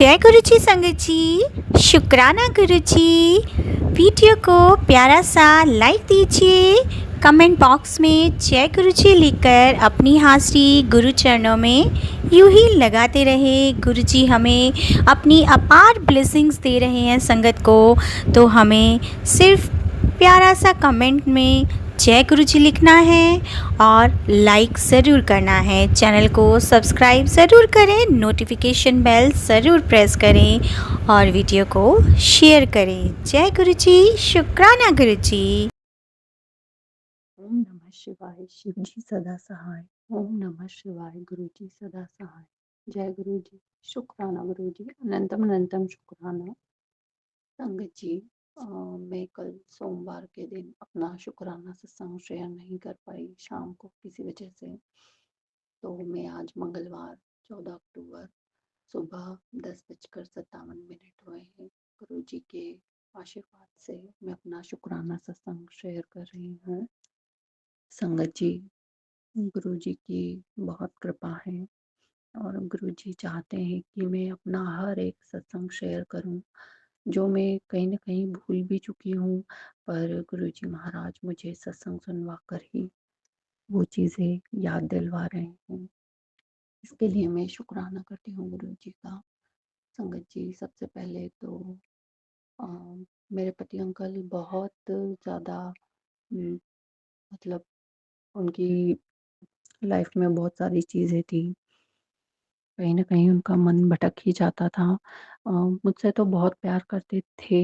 जय गुरुजी संगत जी, शुक्राना गुरुजी। वीडियो को प्यारा सा लाइक दीजिए, कमेंट बॉक्स में जय गुरुजी लिखकर अपनी हाजिरी गुरु चरणों में यूं ही लगाते रहे। गुरुजी हमें अपनी अपार ब्लेसिंग्स दे रहे हैं संगत को, तो हमें सिर्फ प्यारा सा कमेंट में जय गुरुजी लिखना है और लाइक ज़रूर करना है। चैनल को सब्सक्राइब ज़रूर करें, नोटिफिकेशन बेल ज़रूर प्रेस करें और वीडियो को शेयर करें। जय गुरुजी, शुक्राना गुरुजी। ओम नमः शिवाय। शिव जी सदा सहाय। ओम नमः शिवाय। गुरु जी सदा सहाय। जय गुरु जी, शुक्राना गुरु जी, अनंतम अनंतम शुक्राना। संगत जी, मैं कल सोमवार के दिन अपना शुक्राना सत्संग शेयर नहीं कर पाई शाम को किसी वजह से। तो मैं आज मंगलवार 14 अक्टूबर सुबह 10:57 हुए हैं। गुरु जी के आशीर्वाद से मैं अपना शुक्राना सत्संग शेयर कर रही हूँ। संगत जी, गुरु जी की बहुत कृपा है और गुरु जी चाहते हैं कि मैं अपना हर एक सत्संग शेयर करूं, जो मैं कहीं न कहीं भूल भी चुकी हूँ, पर गुरु जी महाराज मुझे सत्संग सुनवा कर ही वो चीज़ें याद दिलवा रहे हैं। इसके लिए मैं शुक्राना करती हूँ गुरु जी का। संगत जी, सबसे पहले तो अ, मेरे पति अंकल बहुत ज़्यादा मतलब उनकी लाइफ में बहुत सारी चीज़ें थी। कहीं न कहीं उनका मन भटक ही जाता था। मुझसे तो बहुत प्यार करते थे,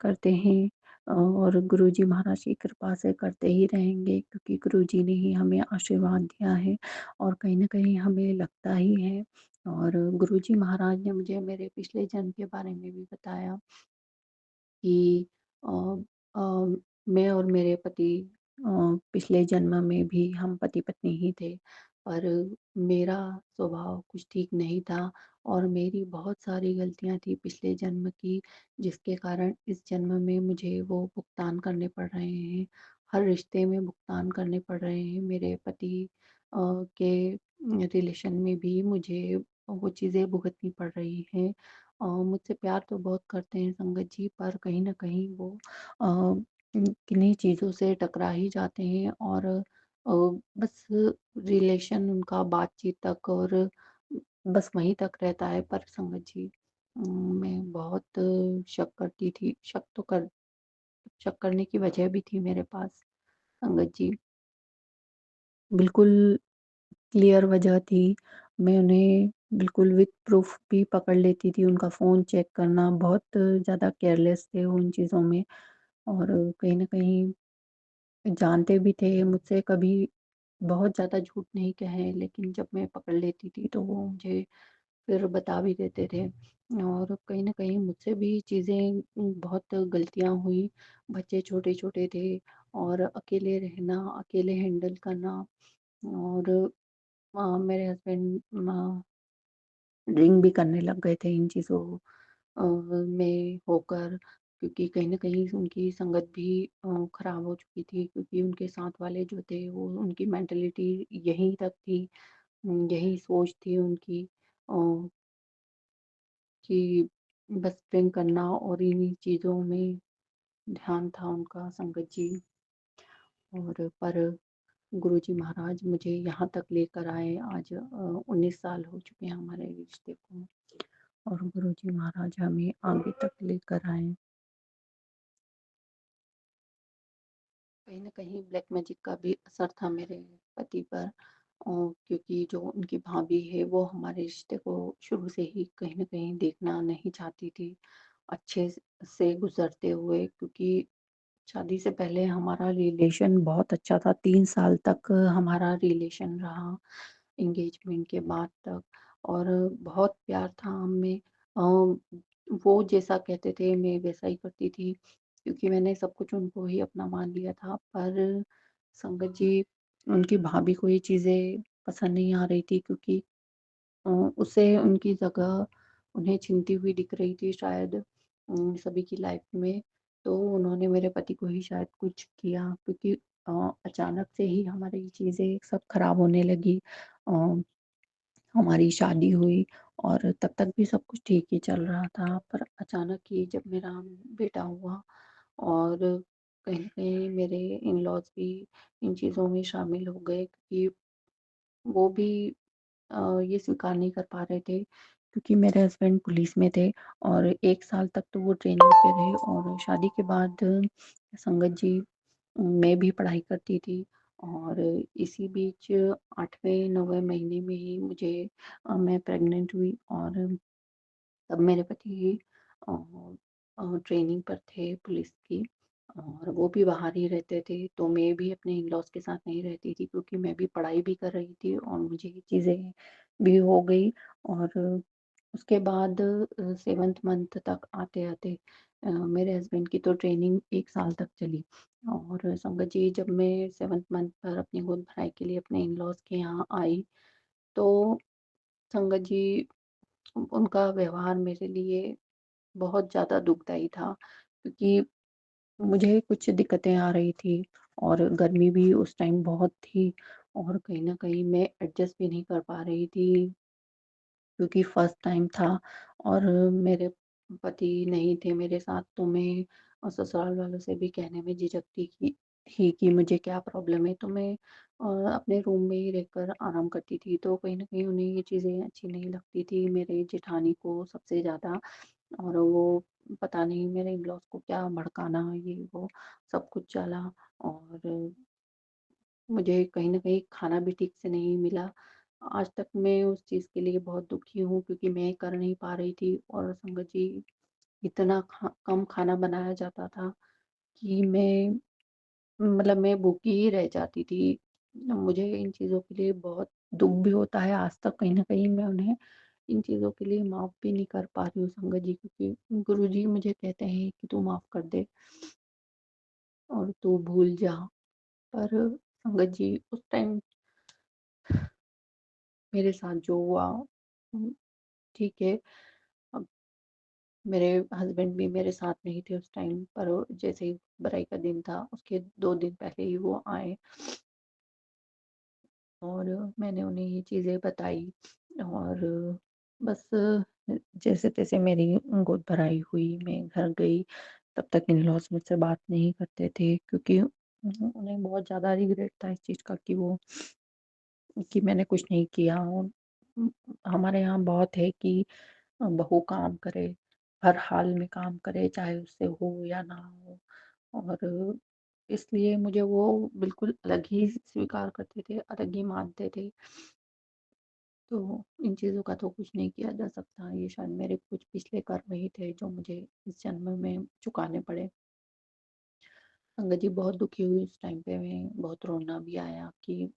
करते हैं, और गुरुजी महाराज की कृपा से करते ही रहेंगे, क्योंकि गुरुजी ने ही हमें आशीर्वाद दिया है और कहीं न कहीं हमें लगता ही है। और गुरुजी महाराज ने मुझे मेरे पिछले जन्म के बारे में भी बताया कि अ अ, मैं और मेरे पति पिछले जन्म में भी हम पति-पत्नी ही थे, पर मेरा स्वभाव कुछ ठीक नहीं था और मेरी बहुत सारी गलतियाँ थी पिछले जन्म की, जिसके कारण इस जन्म में मुझे वो भुगतान करने पड़ रहे हैं। हर रिश्ते में भुगतान करने पड़ रहे हैं। मेरे पति के रिलेशन में भी मुझे वो चीज़ें भुगतनी पड़ रही हैं। मुझसे प्यार तो बहुत करते हैं संगत जी, पर कहीं न कहीं वो किन्हीं चीज़ों से टकरा ही जाते हैं और बस रिलेशन उनका बातचीत तक और बस वहीं तक रहता है। पर संगत जी, मैं बहुत शक करती थी, शक करने की वजह भी थी मेरे पास संगत जी। बिल्कुल क्लियर वजह थी। मैं उन्हें बिल्कुल विद प्रूफ़ भी पकड़ लेती थी। उनका फ़ोन चेक करना, बहुत ज़्यादा केयरलेस थे वो उन चीज़ों में और कहीं न कहीं जानते भी थे मुझसे, कभी बहुत ज़्यादा झूठ नहीं कहे, लेकिन जब मैं पकड़ लेती थी तो वो मुझे फिर बता भी देते थे। और कहीं न कहीं मुझसे भी चीज़ें बहुत गलतियाँ हुई। बच्चे छोटे-छोटे थे और अकेले रहना, अकेले हैंडल करना और मेरे हस्बैंड ड्रिंक भी करने लग गए थे इन चीज़ों में होकर, क्योंकि कहीं न कहीं उनकी संगत भी खराब हो चुकी थी, क्योंकि उनके साथ वाले जो थे वो उनकी मेंटालिटी यहीं तक थी। यही सोच थी उनकी अ, कि बस ड्रिंक करना और इन्हीं चीज़ों में ध्यान था उनका संगत जी। और पर गुरुजी महाराज मुझे यहाँ तक लेकर आए। आज 19 साल हो चुके हैं हमारे रिश्ते को और गुरुजी महाराज हमें आगे तक लेकर आए। कहीं न कहीं ब्लैक मैजिक का भी असर था मेरे पति पर, क्योंकि जो उनकी भाभी है वो हमारे रिश्ते को शुरू से ही कहीं न कहीं देखना नहीं चाहती थी अच्छे से गुज़रते हुए, क्योंकि शादी से पहले हमारा रिलेशन बहुत अच्छा था। 3 साल तक हमारा रिलेशन रहा, एंगेजमेंट के बाद तक, और बहुत प्यार था हम में। वो जैसा कहते थे मैं वैसा ही करती थी, क्योंकि मैंने सब कुछ उनको ही अपना मान लिया था। पर संगत जी, उनकी भाभी को ये चीज़ें पसंद नहीं आ रही थी, क्योंकि उसे उनकी जगह उन्हें छीनती हुई दिख रही थी शायद सभी की लाइफ में। तो उन्होंने मेरे पति को ही शायद कुछ किया, क्योंकि अचानक से ही हमारी चीज़ें सब खराब होने लगी। अ, हमारी शादी हुई और तब तक भी सब कुछ ठीक ही चल रहा था। पर अचानक ही जब मेरा बेटा हुआ और कहीं न कहीं मेरे इन-लॉज़ भी इन चीज़ों में शामिल हो गए, क्योंकि वो भी ये स्वीकार नहीं कर पा रहे थे, क्योंकि मेरे हस्बैंड पुलिस में थे और 1 साल तक तो वो ट्रेनिंग पे रहे और शादी के बाद संगत जी मैं भी पढ़ाई करती थी और इसी बीच 8वें 9वें महीने में ही मैं प्रेग्नेंट हुई और तब मेरे पति अ ट्रेनिंग पर थे पुलिस की और वो भी बाहर ही रहते थे, तो मैं भी अपने इन-लॉज़ के साथ नहीं रहती थी, क्योंकि मैं भी पढ़ाई भी कर रही थी और मुझे ये चीज़ें भी हो गई और उसके बाद 7th मंथ तक आते-आते मेरे हस्बैंड की तो ट्रेनिंग 1 साल तक चली और संगत जी जब मैं 7th मंथ पर अपनी गोद भराई के लिए अपने इन-लॉज़ के यहाँ आई, तो संगत जी उनका व्यवहार मेरे लिए बहुत ज़्यादा दुखदाई था, क्योंकि मुझे कुछ दिक्कतें आ रही थी और गर्मी भी उस टाइम बहुत थी और कहीं न कहीं मैं एडजस्ट भी नहीं कर पा रही थी, क्योंकि फर्स्ट टाइम था और मेरे पति नहीं थे मेरे साथ, तो मैं ससुराल वालों से भी कहने में झिझकती कि मुझे क्या प्रॉब्लम है, तो मैं अपने रूम में ही रहकर आराम करती थी। तो कहीं न कहीं उन्हें ये चीज़ें अच्छी नहीं लगती थी, मेरे जेठानी को सबसे ज़्यादा। और वो पता नहीं मेरे इन-लॉज़ को क्या भड़काना ये वो सब कुछ चला और मुझे कहीं न कहीं खाना भी ठीक से नहीं मिला। आज तक मैं उस चीज़ के लिए बहुत दुखी हूँ, क्योंकि मैं कर नहीं पा रही थी और संगत जी इतना कम खाना बनाया जाता था कि मैं भूखी ही रह जाती थी। मुझे इन चीज़ों के लिए बहुत दुःख भी होता है, आज तक कहीं न कहीं मैं उन्हें इन चीज़ों के लिए माफ़ भी नहीं कर पा रही हूँ संगत जी, क्योंकि गुरुजी मुझे कहते हैं कि तू माफ़ कर दे और तू भूल जा। पर संगत जी उस टाइम मेरे साथ जो हुआ उम, ठीक है, अब मेरे हस्बैंड भी मेरे साथ नहीं थे उस टाइम पर, जैसे ही बराई का दिन था उसके 2 दिन पहले ही वो आए और मैंने उन्हें ये चीज़ें बताई और बस जैसे-तैसे मेरी गोद भराई हुई, मैं घर गई, तब तक इन-लॉज़ मुझसे बात नहीं करते थे, क्योंकि उन्हें बहुत ज़्यादा रिग्रेट था इस चीज़ का कि मैंने कुछ नहीं किया और उम, हमारे यहाँ बहुत है कि बहू काम करे, हर हाल में काम करे, चाहे उससे हो या ना हो और इसलिए मुझे वो बिल्कुल अलग ही स्वीकार करते थे, अलग ही मानते थे। तो इन चीज़ों का तो कुछ नहीं किया जा सकता, ये शायद मेरे कुछ पिछले कर्म ही थे जो मुझे इस जन्म में चुकाने पड़े। संगत जी बहुत दुखी हुई उस टाइम पे, मैं बहुत रोना भी आया कि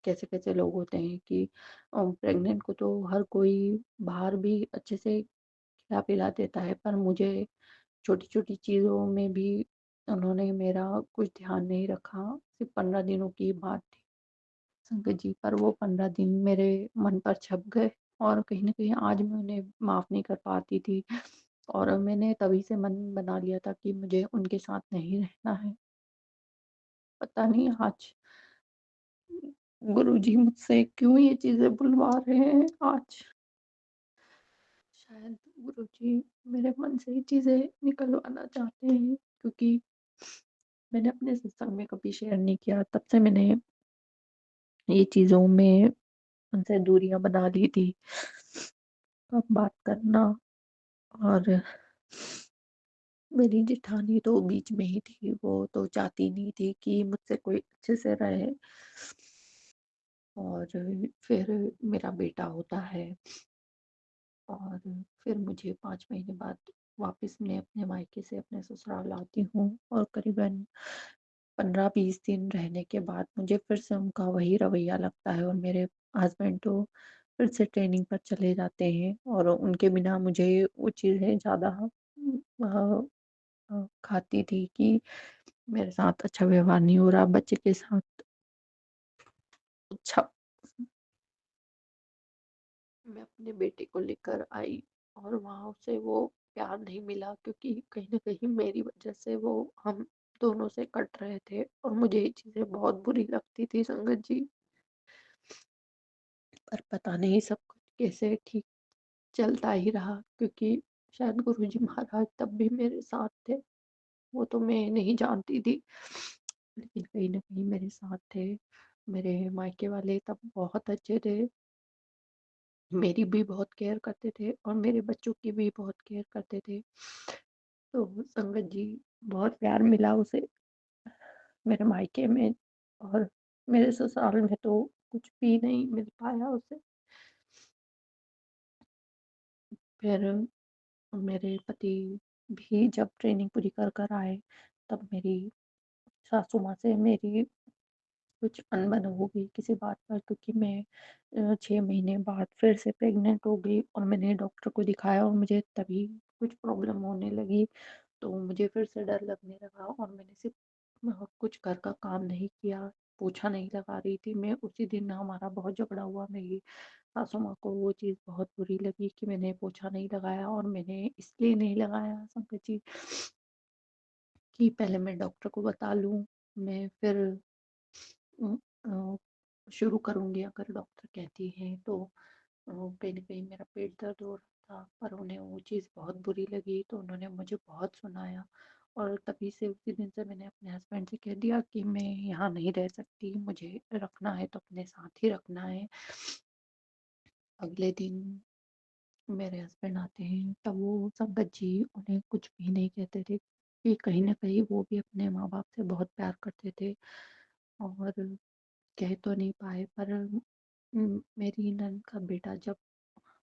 कैसे-कैसे लोग होते हैं कि प्रेग्नेंट को तो हर कोई बाहर भी अच्छे से खिला-पिला देता है, पर मुझे छोटी-छोटी चीज़ों में भी उन्होंने मेरा कुछ ध्यान नहीं रखा। सिर्फ़ 15 दिनों की बात थी संगत जी, पर वो 15 दिन मेरे मन पर छप गए और कहीं न कहीं आज मैं उन्हें माफ़ नहीं कर पाती थी और मैंने तभी से मन बना लिया था कि मुझे उनके साथ नहीं रहना है। पता नहीं आज गुरुजी मुझसे क्यों ये चीज़ें बुलवा रहे हैं आज। शायद गुरुजी मेरे मन से ये चीज़ें निकलवाना चाहते हैं, क्योंकि मैंने अपने सत्संग में कभी शेयर नहीं किया, तब से मैंने ये चीज़ों में उनसे दूरियाँ बना ली थी। कम बात करना और मेरी जेठानी तो बीच में ही थी, वो तो चाहती नहीं थी कि मुझसे कोई अच्छे से रहे और फिर मेरा बेटा होता है और फिर मुझे 5 महीने बाद वापस मैं अपने मायके से अपने ससुराल आती हूँ और करीबन 15-20 दिन रहने के बाद मुझे फिर से उनका वही रवैया लगता है और मेरे हस्बैंड तो फिर से ट्रेनिंग पर चले जाते हैं और उनके बिना मुझे वो चीज़ें ज़्यादा खाती थी कि मेरे साथ अच्छा व्यवहार नहीं हो रहा, बच्चे के साथ अच्छा मैं अपने बेटे को लेकर आई और वहाँ उसे वो प्यार नहीं मिला, क्योंकि कहीं न कहीं मेरी वज़ह से वो हम दोनों से कट रहे थे और मुझे ये चीज़ें बहुत बुरी लगती थी संगत जी। पर पता नहीं सब कुछ कैसे ठीक चलता ही रहा, क्योंकि शायद गुरुजी महाराज तब भी मेरे साथ थे, वो तो मैं नहीं जानती थी। लेकिन कहीं न कहीं मेरे साथ थे। मेरे मायके वाले तब बहुत अच्छे थे, मेरी भी बहुत केयर करते थे और मेरे बच्चों की भी बहुत केयर करते थे। तो संगत जी, बहुत प्यार मिला उसे मेरे मायके में, और मेरे ससुराल में तो कुछ भी नहीं मिल पाया उसे। फिर मेरे पति भी जब ट्रेनिंग पूरी कर कर आए, तब मेरी सासू माँ से मेरी कुछ अनबन हो गई किसी बात पर, क्योंकि मैं 6 महीने बाद फिर से प्रेग्नेंट हो गई और मैंने डॉक्टर को दिखाया और मुझे तभी कुछ प्रॉब्लम होने लगी। तो मुझे फिर से डर लगने लगा और मैंने सिर्फ कुछ घर का काम नहीं किया, पोछा नहीं लगा रही थी मैं। उसी दिन हमारा बहुत झगड़ा हुआ, मेरी सासू माँ को वो चीज़ बहुत बुरी लगी कि मैंने पोछा नहीं लगाया, और मैंने इसलिए नहीं लगाया संगत जी कि पहले मैं डॉक्टर को बता लूँ, मैं फिर शुरू करूँगी अगर डॉक्टर कहती हैं तो। कहीं न कहीं मेरा पेट दर्द हो रहा था, पर उन्हें वो चीज़ बहुत बुरी लगी, तो उन्होंने मुझे बहुत सुनाया, और तभी से उसी दिन से मैंने अपने हस्बैंड से कह दिया कि मैं यहाँ नहीं रह सकती, मुझे रखना है तो अपने साथ ही रखना है। अगले दिन मेरे हस्बैंड आते हैं, तब वो संगत जी उन्हें कुछ भी नहीं कहते थे, कि कहीं न कहीं वो भी अपने माँ-बाप से बहुत प्यार करते थे, और कह तो नहीं पाए, पर मेरी नंद का बेटा जब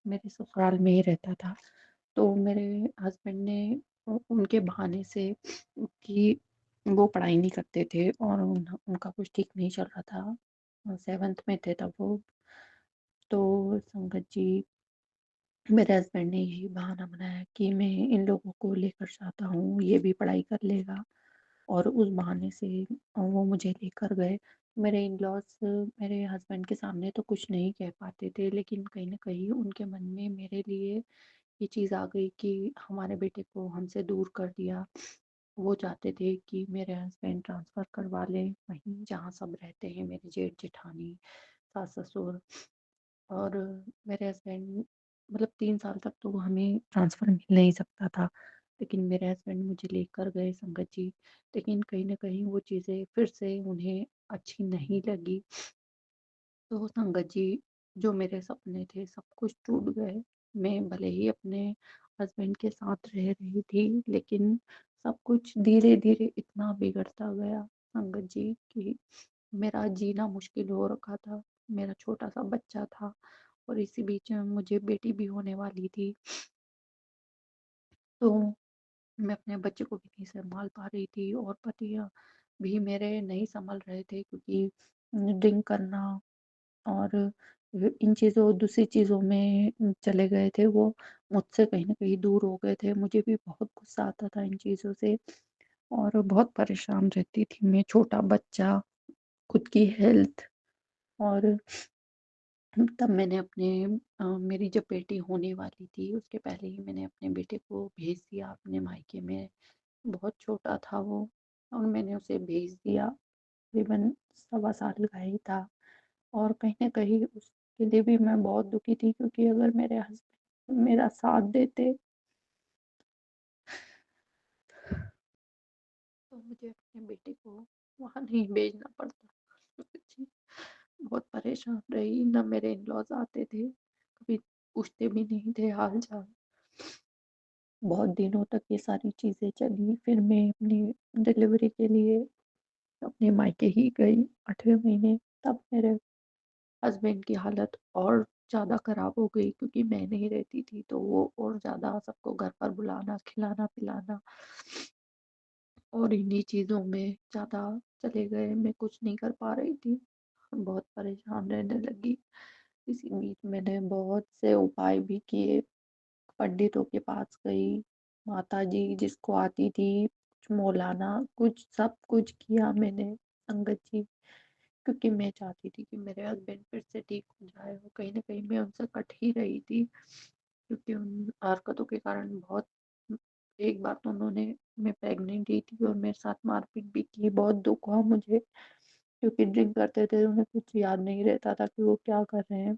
मेरे ससुराल में ही रहता था, तो मेरे हस्बैंड ने उनके बहाने से कि वो पढ़ाई नहीं करते थे और उनका कुछ ठीक नहीं चल रहा था, 7th में थे तब वो। तो संगत जी, मेरे हस्बैंड ने यही बहाना बनाया कि मैं इन लोगों को लेकर जाता हूँ, ये भी पढ़ाई कर लेगा, और उस बहाने से वो मुझे लेकर गए। मेरे इन-लॉज़ मेरे हस्बैंड के सामने तो कुछ नहीं कह पाते थे, लेकिन कहीं न कहीं उनके मन में मेरे लिए ये चीज़ आ गई कि हमारे बेटे को हमसे दूर कर दिया। वो चाहते थे कि मेरे हस्बैंड ट्रांसफ़र करवा लें वहीं जहाँ सब रहते हैं, मेरे जेठ-जेठानी, सास-ससुर, और मेरे हस्बैंड, मतलब 3 साल तक तो हमें ट्रांसफ़र मिल नहीं सकता था। लेकिन मेरे हस्बैंड मुझे लेकर गए संगत जी, लेकिन कहीं न कहीं वो चीज़ें फिर से उन्हें अच्छी नहीं लगी। तो संगत जी, जो मेरे सपने थे सब कुछ टूट गए। मैं भले ही अपने हस्बैंड के साथ रह रही थी, लेकिन सब कुछ धीरे-धीरे इतना बिगड़ता गया संगत जी, कि मेरा जीना मुश्किल हो रखा था। मेरा छोटा-सा बच्चा था और इसी बीच में मुझे बेटी भी होने वाली थी। तो मैं अपने बच्चे को भी नहीं सँभाल पा रही थी, और पति भी मेरे नहीं सँभल रहे थे, क्योंकि ड्रिंक करना और इन चीज़ों दूसरी चीज़ों में चले गए थे वो, मुझसे कहीं न कहीं दूर हो गए थे। मुझे भी बहुत गुस्सा आता था इन चीज़ों से, और बहुत परेशान रहती थी मैं, छोटा बच्चा, खुद की हेल्थ, और तब मैंने मेरी जब बेटी होने वाली थी, उसके पहले ही मैंने अपने बेटे को भेज दिया अपने मायके में। बहुत छोटा था वो, और मैंने उसे भेज दिया, तकरीबन सवा साल का ही था। और कहीं न कहीं उसके लिए भी मैं बहुत दुखी थी, क्योंकि अगर मेरे हस्बैंड मेरा साथ देते, तो मुझे अपने बेटे को वहाँ नहीं भेजना पड़ता। जी, बहुत परेशान रही, ना मेरे इन-लॉज़ आते थे, कभी पूछते भी नहीं थे हाल-चाल। बहुत दिनों तक ये सारी चीज़ें चली, फिर मैं अपनी डिलीवरी के लिए अपने मायके ही गई 8वें महीने, तब मेरे हस्बैंड की हालत और ज़्यादा ख़राब हो गई, क्योंकि मैं नहीं रहती थी, तो वो और ज़्यादा सबको घर पर बुलाना, खिलाना-पिलाना और इन्हीं चीज़ों में ज़्यादा चले गए, मैं कुछ नहीं कर पा रही थी, बहुत परेशान रहने लगी। इसी बीच मैंने बहुत से उपाय भी किए, पंडितों के पास गई, माताजी जिसको आती थी, कुछ मौलाना, कुछ सब कुछ किया मैंने संगत जी। क्योंकि मैं चाहती थी कि मेरे हस्बैंड फिर से ठीक हो जाए, और कहीं न कहीं मैं उनसे कट ही रही थी, क्योंकि उन हरकतों के कारण बहुत, एक बार तो उन्होंने, मैं प्रेग्नेंट ही थी और मेरे साथ मारपीट भी की, बहुत दुःख हुआ मुझे, क्योंकि ड्रिंक करते थे, उन्हें कुछ याद नहीं रहता था कि वो क्या कर रहे हैं।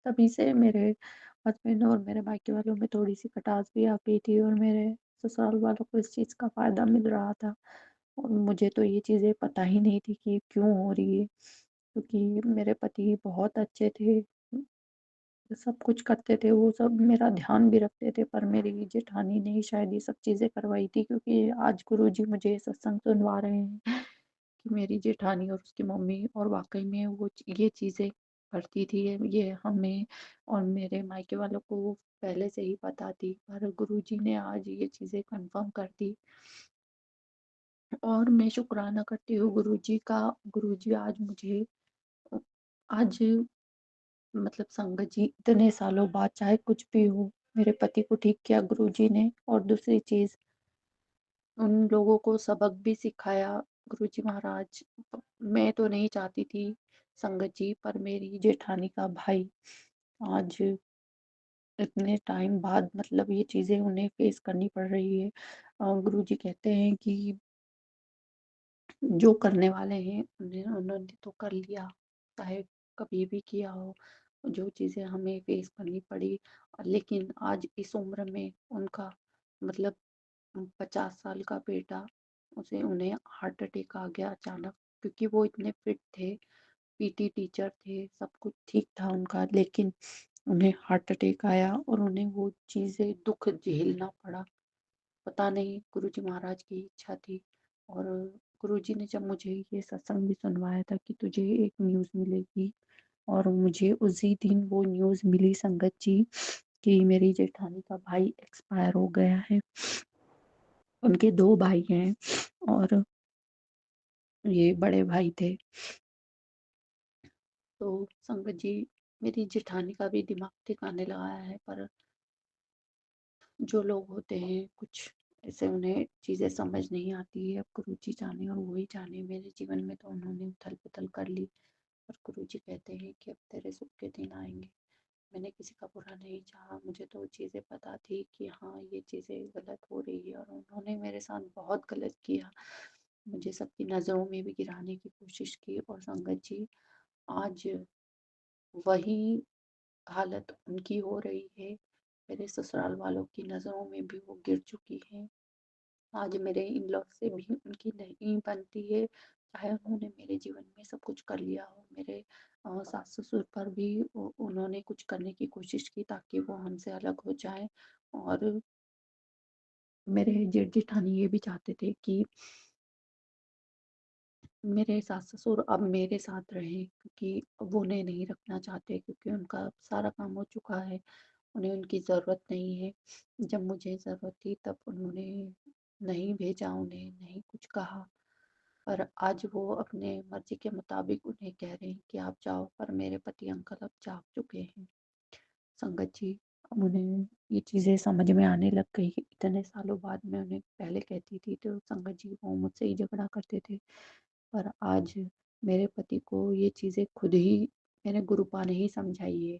तभी से मेरे हस्बैंड और मेरे मायके वालों में थोड़ी-सी खटास भी आ गई थी और मेरे ससुराल वालों को इस चीज़ का फ़ायदा मिल रहा था और मुझे तो ये चीज़ें पता ही नहीं थी कि क्यों हो रही है, क्योंकि मेरे पति बहुत अच्छे थे। सब कुछ करते थे, वो सब मेरा ध्यान भी रखते थे, पर मेरी जेठानी ने ही शायद ये सब चीज़ें करवाई थी, क्योंकि आज गुरुजी मुझे सत्संग सुनवा रहे हैं कि मेरी जेठानी और उसकी मम्मी और वाक़ई में वो ये चीज़ें करती थी। ये हमें और मेरे मायके वालों को पहले से ही पता थी, पर गुरुजी ने आज ये चीज़ें कन्फर्म कर दी और मैं शुक्राना करती हूँ गुरुजी का। गुरुजी आज मुझे अ, आज मतलब संगत जी इतने सालों बाद चाहे कुछ भी हो, मेरे पति को ठीक किया गुरुजी ने। और दूसरी चीज़, उन लोगों को सबक भी सिखाया गुरुजी महाराज। मैं तो नहीं चाहती थी संगत जी, पर मेरी जेठानी का भाई आज इतने टाइम बाद मतलब ये चीज़ें उन्हें फेस करनी पड़ रही है। गुरुजी कहते हैं कि जो करने वाले हैं उन्होंने तो कर लिया, चाहे कभी भी किया हो, जो चीज़ें हमें फेस करनी पड़ी। लेकिन आज इस उम्र में उनका मतलब 50 साल का बेटा, उसे उन्हें हार्ट अटैक आ गया अचानक, क्योंकि वो इतने फिट थे, पीटी टीचर थे, सब कुछ ठीक था उनका, लेकिन उन्हें हार्ट अटैक आया और उन्हें वो चीज़ें दुःख झेलना पड़ा। पता नहीं गुरुजी महाराज की इच्छा थी। और गुरुजी ने जब मुझे ये सत्संग भी सुनवाया था कि तुझे एक न्यूज़ मिलेगी, और मुझे उसी दिन वो न्यूज़ मिली संगत जी कि मेरी जेठानी का भाई एक्सपायर हो गया है। उनके 2 भाई हैं और ये बड़े भाई थे। तो संगत जी, मेरी जेठानी का भी दिमाग ठिकाने लगाया है, पर जो लोग होते हैं कुछ ऐसे उन्हें चीज़ें समझ नहीं आती है। अब गुरुजी जाने और वही जाने, मेरे जीवन में तो उन्होंने उथल-पुथल कर ली। पर गुरुजी कहते हैं कि अब तेरे सुख के दिन आएँगे। मैंने किसी का बुरा नहीं चाहा, मुझे तो चीज़ें पता थी कि हाँ, ये चीज़ें गलत हो रही है और उन्होंने मेरे साथ बहुत गलत किया। मुझे सबकी नज़रों में भी गिराने की कोशिश की। और संगत जी, आज वही हालत उनकी हो रही है। मेरे ससुराल वालों की नज़रों में भी वो गिर चुकी हैं। आज मेरे इन-लॉ से भी उनकी नहीं बनती है, चाहे उन्होंने मेरे जीवन में सब कुछ कर लिया हो। मेरे सास-ससुर पर भी उन्होंने कुछ करने की कोशिश की ताकि वो हमसे अलग हो जाएँ। और मेरे जेठ-जेठानी ये भी चाहते थे कि मेरे सास-ससुर अब मेरे साथ रहें, क्योंकि वो उन्हें नहीं रखना चाहते, क्योंकि उनका सारा काम हो चुका है, उन्हें उनकी ज़रूरत नहीं है। जब मुझे ज़रूरत थी तब उन्होंने नहीं भेजा, उन्हें नहीं कुछ कहा। पर आज वो अपने मर्ज़ी के मुताबिक उन्हें कह रहे हैं कि आप जाओ, पर मेरे पति अंकल अब जाग चुके हैं। संगत जी, अब उन्हें ये चीज़ें समझ में आने लग गई। इतने सालों बाद मैं उन्हें पहले कहती थी तो संगत जी वो मुझसे ही झगड़ा करते थे। पर आज मेरे पति को ये चीज़ें खुद ही मेरे गुरुपा ने ही समझाई है।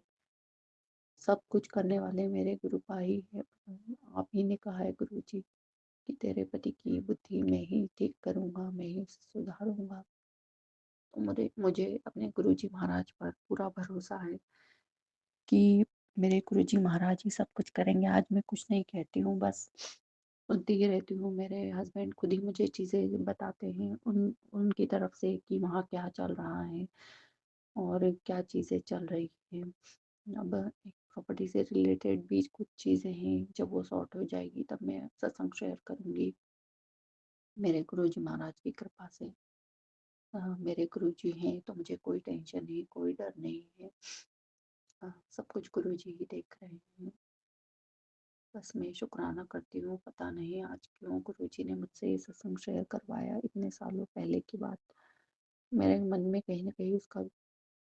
सब कुछ करने वाले मेरे गुरुपा ही हैं। आप ही ने कहा है गुरुजी कि तेरे पति की बुद्धि मैं ही ठीक करूँगा, मैं ही उसे सुधारूँगा। तो मुझे अपने गुरुजी महाराज पर पूरा भरोसा है कि मेरे गुरुजी महाराज ही सब कुछ करेंगे। आज मैं कुछ नहीं कहती हूँ, बस सुनती ही रहती हूँ। मेरे हस्बैंड खुद ही मुझे चीज़ें बताते हैं उनकी तरफ से कि वहाँ क्या चल रहा है और क्या चीज़ें चल रही हैं। अब एक प्रॉपर्टी से रिलेटेड भी कुछ चीज़ें हैं, जब वो सॉर्ट हो जाएगी तब मैं सत्संग शेयर करूँगी, मेरे गुरुजी महाराज की कृपा से। मेरे गुरुजी हैं तो मुझे कोई टेंशन नहीं, कोई डर नहीं है। सब कुछ गुरुजी ही देख रहे हैं। बस मैं शुक्राना करती हूँ, पता नहीं आज क्यों गुरुजी ने मुझसे ये सत्संग शेयर करवाया, इतने सालों पहले की बात। मेरे मन में कहीं न कहीं उसका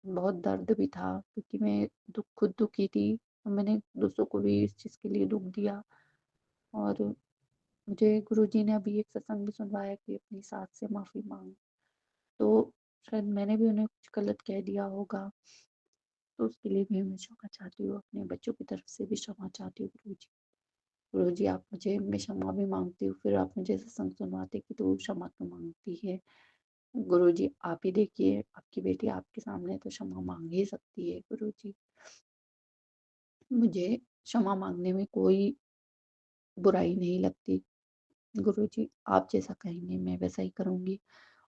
बहुत दर्द भी था, क्योंकि मैं खुद दुखी थी और मैंने दूसरों को भी इस चीज़ के लिए दुःख दिया। और मुझे गुरुजी ने अभी एक सत्संग भी सुनवाया कि अपनी सास से माफ़ी माँग। तो शायद मैंने भी उन्हें कुछ गलत कह दिया होगा, तो उसके लिए भी मैं क्षमा चाहती हूँ, अपने बच्चों की तरफ से भी क्षमा चाहती हूँ गुरुजी। गुरुजी, आप मुझे मैं क्षमा भी माँगती हूँ, फिर आप मुझे सत्संग सुनवाते कि तू क्षमा क्यों माँगती है? गुरुजी, आप ही देखिए, आपकी बेटी आपके सामने है तो क्षमा माँग ही सकती है गुरुजी। मुझे क्षमा माँगने में कोई बुराई नहीं लगती। गुरुजी, आप जैसा कहेंगे मैं वैसा ही करूँगी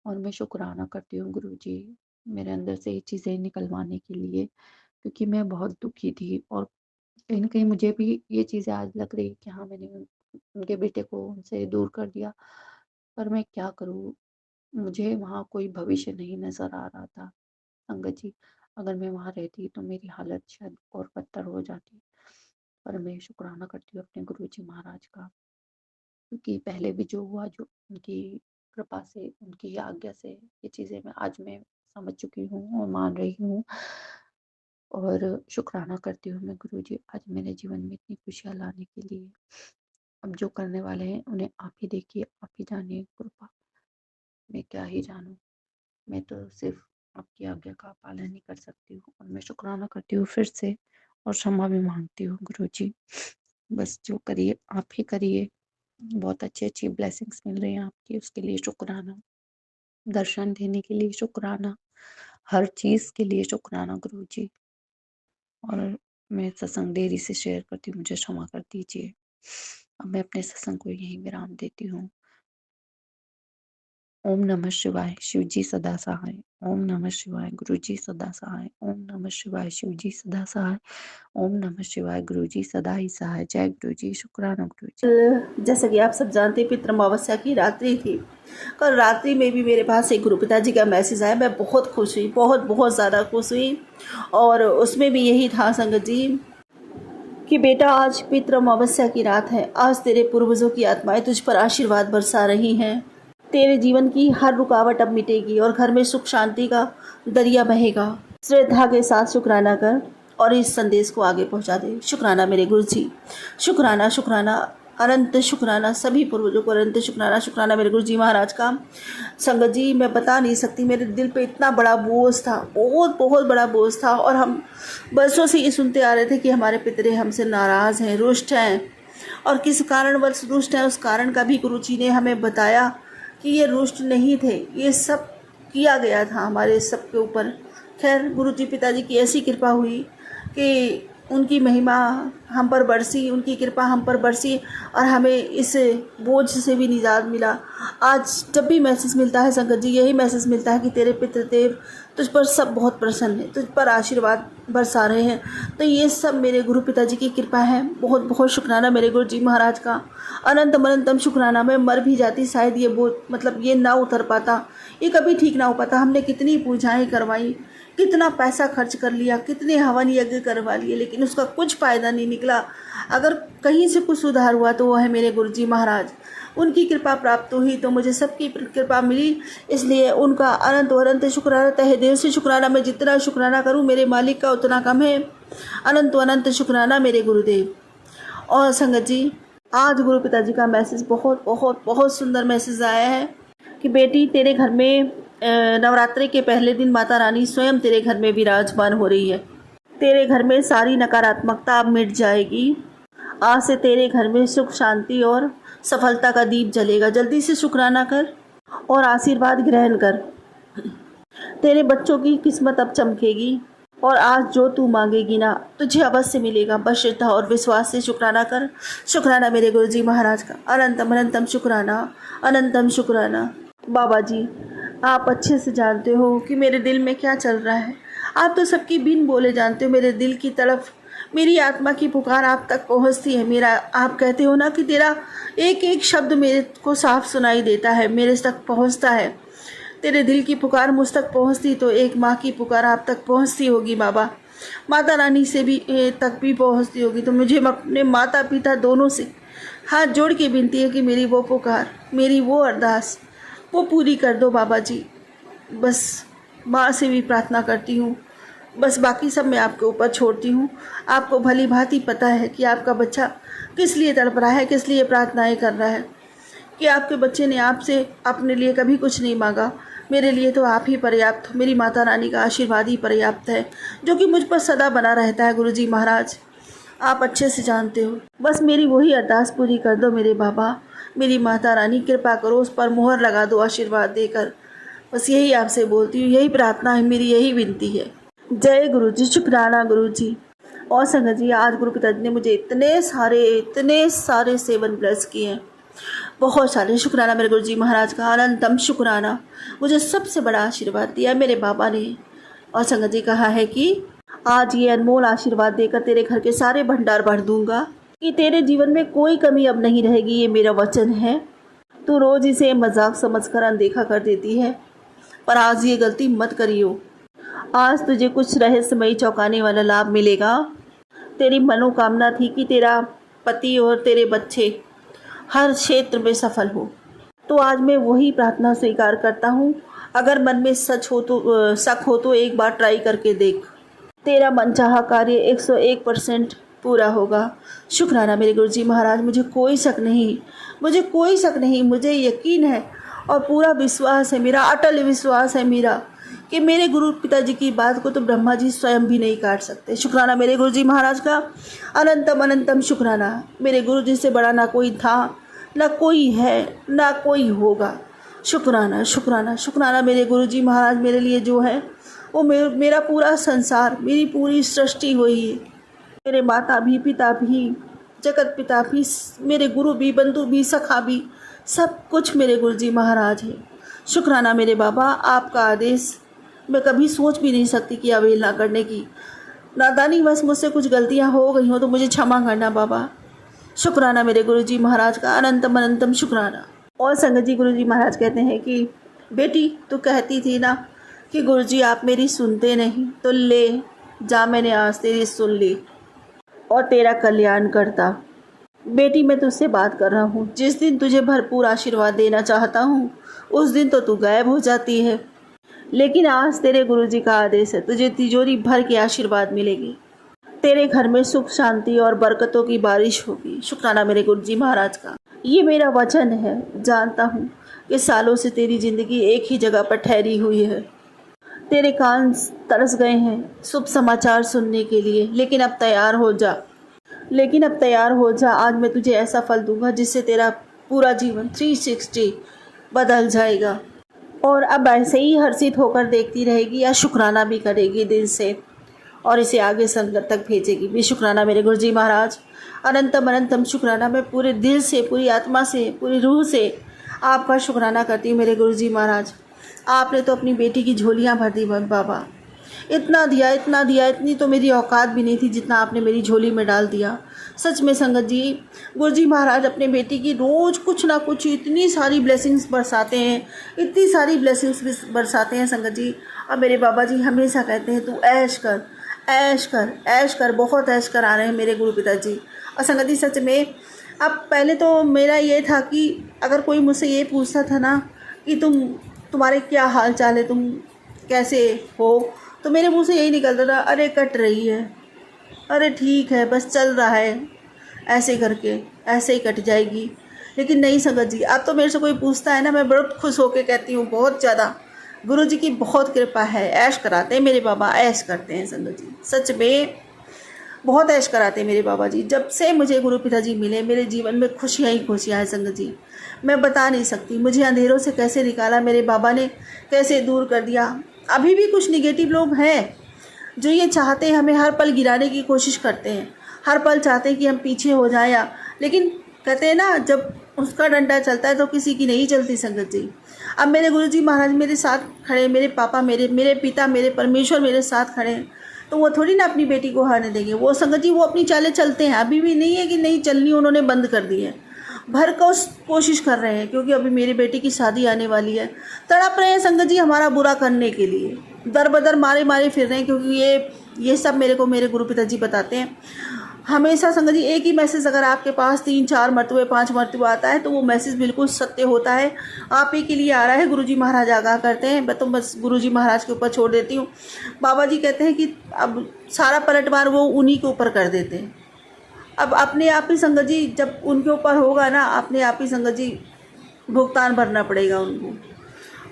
और मैं शुकराना करती हूँ गुरुजी, मेरे अंदर से ये चीज़ें निकलवाने के लिए, क्योंकि मैं बहुत दुखी थी और कहीं न कहीं मुझे भी ये चीज़ें आज लग रही है कि हाँ, मैंने उनके बेटे को उनसे दूर कर दिया। पर मैं क्या करूँ? मुझे वहाँ कोई भविष्य नहीं नज़र आ रहा था। संगत जी, अगर मैं वहाँ रहती तो मेरी हालत शायद और बदतर हो जाती। पर मैं शुकराना करती हूँ अपने गुरुजी महाराज का, क्योंकि पहले भी जो हुआ, जो उनकी कृपा से, उनकी आज्ञा से ये चीज़ें मैं समझ चुकी हूँ और मान रही हूँ। और शुकराना करती हूँ मैं गुरुजी आज मेरे जीवन में इतनी खुशियाँ लाने के लिए। अब जो करने वाले हैं उन्हें आप ही देखिए, आप ही जानिए कृपा, मैं क्या ही जानूँ। मैं तो सिर्फ़ आपकी आज्ञा का पालन ही कर सकती हूँ और मैं शुकराना करती हूँ फिर से और क्षमा भी माँगती हूँ गुरुजी। बस जो करिए आप ही करिए। बहुत अच्छी-अच्छी ब्लेसिंग्स मिल रही हैं आपकी, उसके लिए शुकराना। दर्शन देने के लिए शुकराना, हर चीज़ के लिए शुकराना गुरुजी। और मैं सत्संग देरी से शेयर करती हूँ, मुझे क्षमा कर दीजिए। अब मैं अपने सत्संग को यहीं विराम देती हूँ। ओम नमः शिवाय, शिव जी सदा सहाय। ओम नमः शिवाय, गुरु जी सदा सहाय। ओम नमः शिवाय, शिव जी सदा सहाय। ओम नमः शिवाय, गुरु जी सदा ही सहाय। जय गुरु जी, शुक्राना गुरु जी। जैसा कि आप सब जानते हैं, पितृ अमावस्या की रात्रि थी। कल रात्रि में भी मेरे पास एक गुरु पिताजी का मैसेज आया। मैं बहुत खुश हुई, बहुत बहुत ज़्यादा खुश हुई। और उसमें भी यही था संगत जी कि बेटा, आज पितृ अमावस्या की रात है। आज तेरे पूर्वजों की आत्माएं तुझ पर आशीर्वाद बरसा रही हैं। तेरे जीवन की हर रुकावट अब मिटेगी और घर में सुख शांति का दरिया बहेगा। श्रद्धा के साथ शुक्राना कर और इस संदेश को आगे पहुंचा दे। शुक्राना मेरे गुरु जी, शुक्राना शुक्राना, अनंत शुक्राना सभी पूर्वजों को, अनंत शुक्राना। शुक्राना मेरे गुरु जी महाराज का। संगत जी, मैं बता नहीं सकती, मेरे दिल पे इतना बड़ा बोझ था, बहुत बहुत बड़ा बोझ था। और हम बरसों से ये सुनते आ रहे थे कि हमारे पितरे हमसे नाराज़ हैं, रुष्ट हैं। और किस कारणवश रुष्ट हैं, उस कारण का भी गुरु जी ने हमें बताया कि ये रुष्ट नहीं थे, ये सब किया गया था हमारे सब के ऊपर। खैर, गुरु जी पिताजी की ऐसी कृपा हुई कि उनकी महिमा हम पर बरसी, उनकी कृपा हम पर बरसी और हमें इस बोझ से भी निजात मिला। आज जब भी मैसेज मिलता है संगत जी, यही मैसेज मिलता है कि तेरे पितृदेव तुझ पर सब बहुत प्रसन्न है, तुझ पर आशीर्वाद बरसा रहे हैं। तो ये सब मेरे गुरु पिताजी की कृपा है। बहुत बहुत शुक्राना मेरे गुरु जी महाराज का, अनंत अनंतम शुक्राना। मैं मर भी जाती शायद ये बोझ, मतलब ये ना उतर पाता, ये कभी ठीक ना हो पाता। हमने कितनी पूजाएं करवाई, कितना पैसा खर्च कर लिया, कितने हवन यज्ञ करवा लिए, लेकिन उसका कुछ फ़ायदा नहीं निकला। अगर कहीं से कुछ सुधार हुआ तो वो है मेरे गुरुजी महाराज। उनकी कृपा प्राप्त हुई तो मुझे सबकी कृपा मिली, इसलिए उनका अनंत अनंत शुक्राना, तहे दिल से शुक्राना। मैं जितना शुक्राना करूं मेरे मालिक का उतना कम है। अनंत अनंत शुक्राना मेरे गुरुदेव। और संगत जी, आज गुरु पिताजी का मैसेज बहुत बहुत बहुत सुंदर मैसेज आया है कि बेटी, तेरे घर में नवरात्रि के पहले दिन माता रानी स्वयं तेरे घर में विराजमान हो रही है। तेरे घर में सारी नकारात्मकता अब मिट जाएगी। आज से तेरे घर में सुख शांति और सफलता का दीप जलेगा। जल्दी से शुक्राना कर और आशीर्वाद ग्रहण कर। तेरे बच्चों की किस्मत अब चमकेगी और आज जो तू मांगेगी ना, तुझे अवश्य मिलेगा। बस श्रद्धा और विश्वास से शुक्राना कर। शुक्राना मेरे गुरुजी महाराज का, अनंतम अनंतम शुक्राना, अनंतम शुक्राना। बाबा जी, आप अच्छे से जानते हो कि मेरे दिल में क्या चल रहा है। आप तो सबकी बिन बोले जानते हो मेरे दिल की तड़फ, मेरी आत्मा की पुकार आप तक पहुंचती है। मेरा, आप कहते हो ना कि तेरा एक एक शब्द मेरे को साफ सुनाई देता है, मेरे तक पहुंचता है। तेरे दिल की पुकार मुझ तक पहुंचती तो एक माँ की पुकार आप तक पहुंचती होगी बाबा, माता रानी से भी तक भी पहुंचती होगी। तो मुझे अपने माता पिता दोनों से हाथ जोड़ के विनती है कि मेरी वो पुकार, मेरी वो अरदास वो पूरी कर दो बाबा जी। बस माँ से भी प्रार्थना करती हूँ, बस बाकी सब मैं आपके ऊपर छोड़ती हूँ। आपको भली भांति पता है कि आपका बच्चा किस लिए तड़प रहा है, किस लिए प्रार्थनाएं कर रहा है, कि आपके बच्चे ने आपसे अपने लिए कभी कुछ नहीं मांगा। मेरे लिए तो आप ही पर्याप्त हो, मेरी माता रानी का आशीर्वाद ही पर्याप्त है, जो कि मुझ पर सदा बना रहता है। गुरुजी महाराज, आप अच्छे से जानते हो। बस मेरी वही अरदास पूरी कर दो मेरे बाबा, मेरी माता रानी कृपा करो, उस पर मोहर लगा दो आशीर्वाद देकर। बस यही आपसे बोलती हूँ, यही प्रार्थना है मेरी, यही विनती है। जय गुरु जी, शुक्राना गुरु जी। और संगत जी आज गुरु पिताजी ने मुझे इतने सारे 7 ब्लेस किए हैं, बहुत सारे। शुक्राना मेरे गुरु जी महाराज का, अनंतम शुक्राना। मुझे सबसे बड़ा आशीर्वाद दिया मेरे बाबा ने। और संगत जी कहा है कि आज ये अनमोल आशीर्वाद देकर तेरे घर के सारे भंडार भर दूंगा, कि तेरे जीवन में कोई कमी अब नहीं रहेगी, ये मेरा वचन है। तू रोज़ इसे मजाक समझकर अनदेखा कर देती है, पर आज ये गलती मत करियो। आज तुझे कुछ रहस्यमयी चौंकाने वाला लाभ मिलेगा। तेरी मनोकामना थी कि तेरा पति और तेरे बच्चे हर क्षेत्र में सफल हो, तो आज मैं वही प्रार्थना स्वीकार करता हूँ। अगर मन में शक हो तो एक बार ट्राई करके देख, तेरा मनचाहा कार्य 101% पूरा होगा। शुक्राना मेरे गुरुजी महाराज, मुझे कोई शक नहीं, मुझे यकीन है और पूरा विश्वास है, मेरा अटल विश्वास है मेरा, कि मेरे गुरु पिताजी की बात को तो ब्रह्मा जी स्वयं भी नहीं काट सकते। शुक्राना मेरे गुरुजी महाराज का, अनंतम अनंतम शुक्राना। मेरे गुरु जी से बड़ा ना कोई था, ना कोई है, ना कोई होगा। शुक्राना शुक्राना शुक्राना मेरे गुरुजी महाराज, मेरे लिए जो है वो मेरा पूरा संसार, मेरी पूरी सृष्टि हुई है। मेरे माता भी, पिता भी, जगत पिता भी, मेरे गुरु भी, बंधु भी, सखा भी, सब कुछ मेरे गुरुजी महाराज है। शुक्राना मेरे बाबा, आपका आदेश मैं कभी सोच भी नहीं सकती कि अवहेलना करने की। नादानी बस मुझसे कुछ गलतियां हो गई हो तो मुझे क्षमा करना बाबा। शुक्राना मेरे गुरुजी महाराज का, अनंतम अनंतम शुक्राना। और संगत जी गुरुजी महाराज कहते हैं कि बेटी तू कहती थी ना कि गुरुजी आप मेरी सुनते नहीं, तो ले जा, मैंने आज तेरी सुन ली और तेरा कल्याण करता। बेटी मैं तुझसे बात कर रहा हूँ, जिस दिन तुझे भरपूर आशीर्वाद देना चाहता हूँ उस दिन तो तू गायब हो जाती है, लेकिन आज तेरे गुरुजी का आदेश है, तुझे तिजोरी भर के आशीर्वाद मिलेगी। तेरे घर में सुख शांति और बरकतों की बारिश होगी। शुक्राना मेरे गुरुजी महाराज का, ये मेरा वचन है। जानता हूँ कि सालों से तेरी ज़िंदगी एक ही जगह पर ठहरी हुई है, तेरे कान तरस गए हैं शुभ समाचार सुनने के लिए, लेकिन अब तैयार हो जा। आज मैं तुझे ऐसा फल दूंगा जिससे तेरा पूरा जीवन 360 बदल जाएगा, और अब ऐसे ही हर्षित होकर देखती रहेगी या शुक्राना भी करेगी दिल से, और इसे आगे संगत तक भेजेगी भी। शुक्राना मेरे गुरुजी महाराज, अनंतम अनंतम शुक्राना। मैं पूरे दिल से, पूरी आत्मा से, पूरी रूह से आपका शुक्राना करती हूँ मेरे गुरुजी महाराज। आपने तो अपनी बेटी की झोलियाँ भर दी बाबा, इतना दिया, इतनी तो मेरी औकात भी नहीं थी जितना आपने मेरी झोली में डाल दिया। सच में संगत जी, गुरुजी महाराज अपने बेटी की रोज़ कुछ ना कुछ इतनी सारी ब्लेसिंग्स बरसाते हैं संगत जी। और मेरे बाबा जी हमेशा कहते हैं तू ऐश कर, बहुत ऐश कर आ रहे हैं मेरे गुरु पिताजी। और संगत जी सच में, अब पहले तो मेरा ये था कि अगर कोई मुझसे ये पूछता था ना कि तुम्हारे क्या हाल चाल है, तुम कैसे हो, तो मेरे मुंह से यही निकलता था, अरे कट रही है, अरे ठीक है, बस चल रहा है, ऐसे करके ऐसे ही कट जाएगी। लेकिन नहीं संगत जी, अब तो मेरे से कोई पूछता है ना, मैं बहुत खुश होकर कहती हूँ बहुत ज़्यादा गुरुजी की बहुत कृपा है। ऐश कराते हैं मेरे बाबा, ऐश करते हैं संगत जी, सच में बहुत ऐश कराते हैं मेरे बाबा जी। जब से मुझे गुरु पिताजी मिले मेरे जीवन में खुशियाँ ही खुशियाँ हैं संगत जी, मैं बता नहीं सकती। मुझे अंधेरों से कैसे निकाला मेरे बाबा ने, कैसे दूर कर दिया। अभी भी कुछ निगेटिव लोग हैं जो ये चाहते हैं हमें हर पल गिराने की कोशिश करते हैं, हर पल चाहते हैं कि हम पीछे हो जाएं, लेकिन कहते हैं ना जब उसका डंडा चलता है तो किसी की नहीं चलती संगत जी। अब मेरे गुरुजी महाराज मेरे साथ खड़े, मेरे पापा, मेरे पिता, मेरे परमेश्वर मेरे साथ खड़े हैं, तो वो थोड़ी ना अपनी बेटी को हारने देंगे। वो संगत जी वो अपनी चालें चलते हैं, अभी भी नहीं है कि नहीं चलनी, उन्होंने बंद कर दी है, भर कोशिश कर रहे हैं, क्योंकि अभी मेरी बेटी की शादी आने वाली है। तड़प रहे हैं संगत जी हमारा बुरा करने के लिए, दर बदर मारे फिर रहे हैं, क्योंकि ये सब मेरे को मेरे गुरु पिताजी बताते हैं हमेशा। संगत जी एक ही मैसेज अगर आपके पास 3-4 मरतबे 5 मरतबे आता है तो वो मैसेज बिल्कुल सत्य होता है, आप ही के लिए आ रहा है। गुरुजी महाराज आगाह करते हैं, मैं तो बस गुरुजी महाराज के ऊपर छोड़ देती हूँ। बाबा जी कहते हैं कि अब सारा पलटवार वो उन्हीं के ऊपर कर देते हैं। अब अपने आप ही संगत जी जब उनके ऊपर होगा ना, अपने आप ही संगत जी भुगतान भरना पड़ेगा उनको।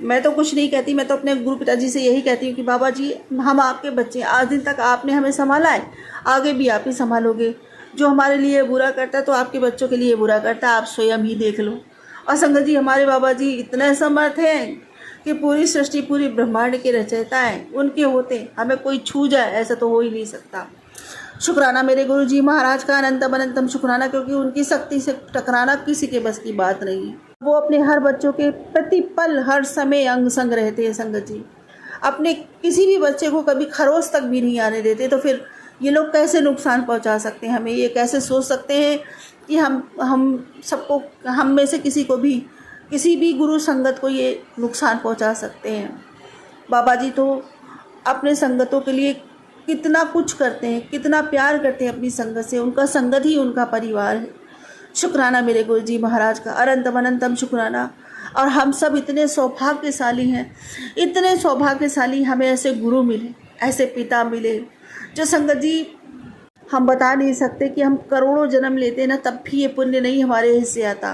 मैं तो कुछ नहीं कहती, मैं तो अपने गुरु पिताजी से यही कहती हूँ कि बाबा जी हम आपके बच्चे हैं, आज दिन तक आपने हमें संभाला है, आगे भी आप ही संभालोगे। जो हमारे लिए बुरा करता है तो आपके बच्चों के लिए बुरा करता है, आप स्वयं ही देख लो। और संगत जी हमारे बाबा जी इतने समर्थ हैं कि पूरी सृष्टि, पूरी ब्रह्मांड के रचयिता हैं, उनके होते हमें कोई छू जाए ऐसा तो हो ही नहीं सकता। शुक्राना मेरे गुरु जी महाराज का, अनंतम अनंतम शुक्राना, क्योंकि उनकी शक्ति से टकराना किसी के बस की बात नहीं है। वो अपने हर बच्चों के प्रति पल हर समय अंग संग रहते हैं संगत जी। अपने किसी भी बच्चे को कभी खरोच तक भी नहीं आने देते, तो फिर ये लोग कैसे नुकसान पहुंचा सकते हैं हमें? ये कैसे सोच सकते हैं कि हम सबको, हम में से किसी को भी, किसी भी गुरु संगत को ये नुकसान पहुंचा सकते हैं? बाबा जी तो अपने संगतों के लिए कितना कुछ करते हैं, कितना प्यार करते हैं अपनी संगत से। उनका संगत ही उनका परिवार है। शुक्राना मेरे गुरु जी महाराज का, अनंतम अनंतम शुक्राना। और हम सब इतने सौभाग्यशाली हैं, इतने सौभाग्यशाली, हमें ऐसे गुरु मिले, ऐसे पिता मिले जो संगत जी हम बता नहीं सकते कि हम करोड़ों जन्म लेते ना तब भी ये पुण्य नहीं हमारे हिस्से आता।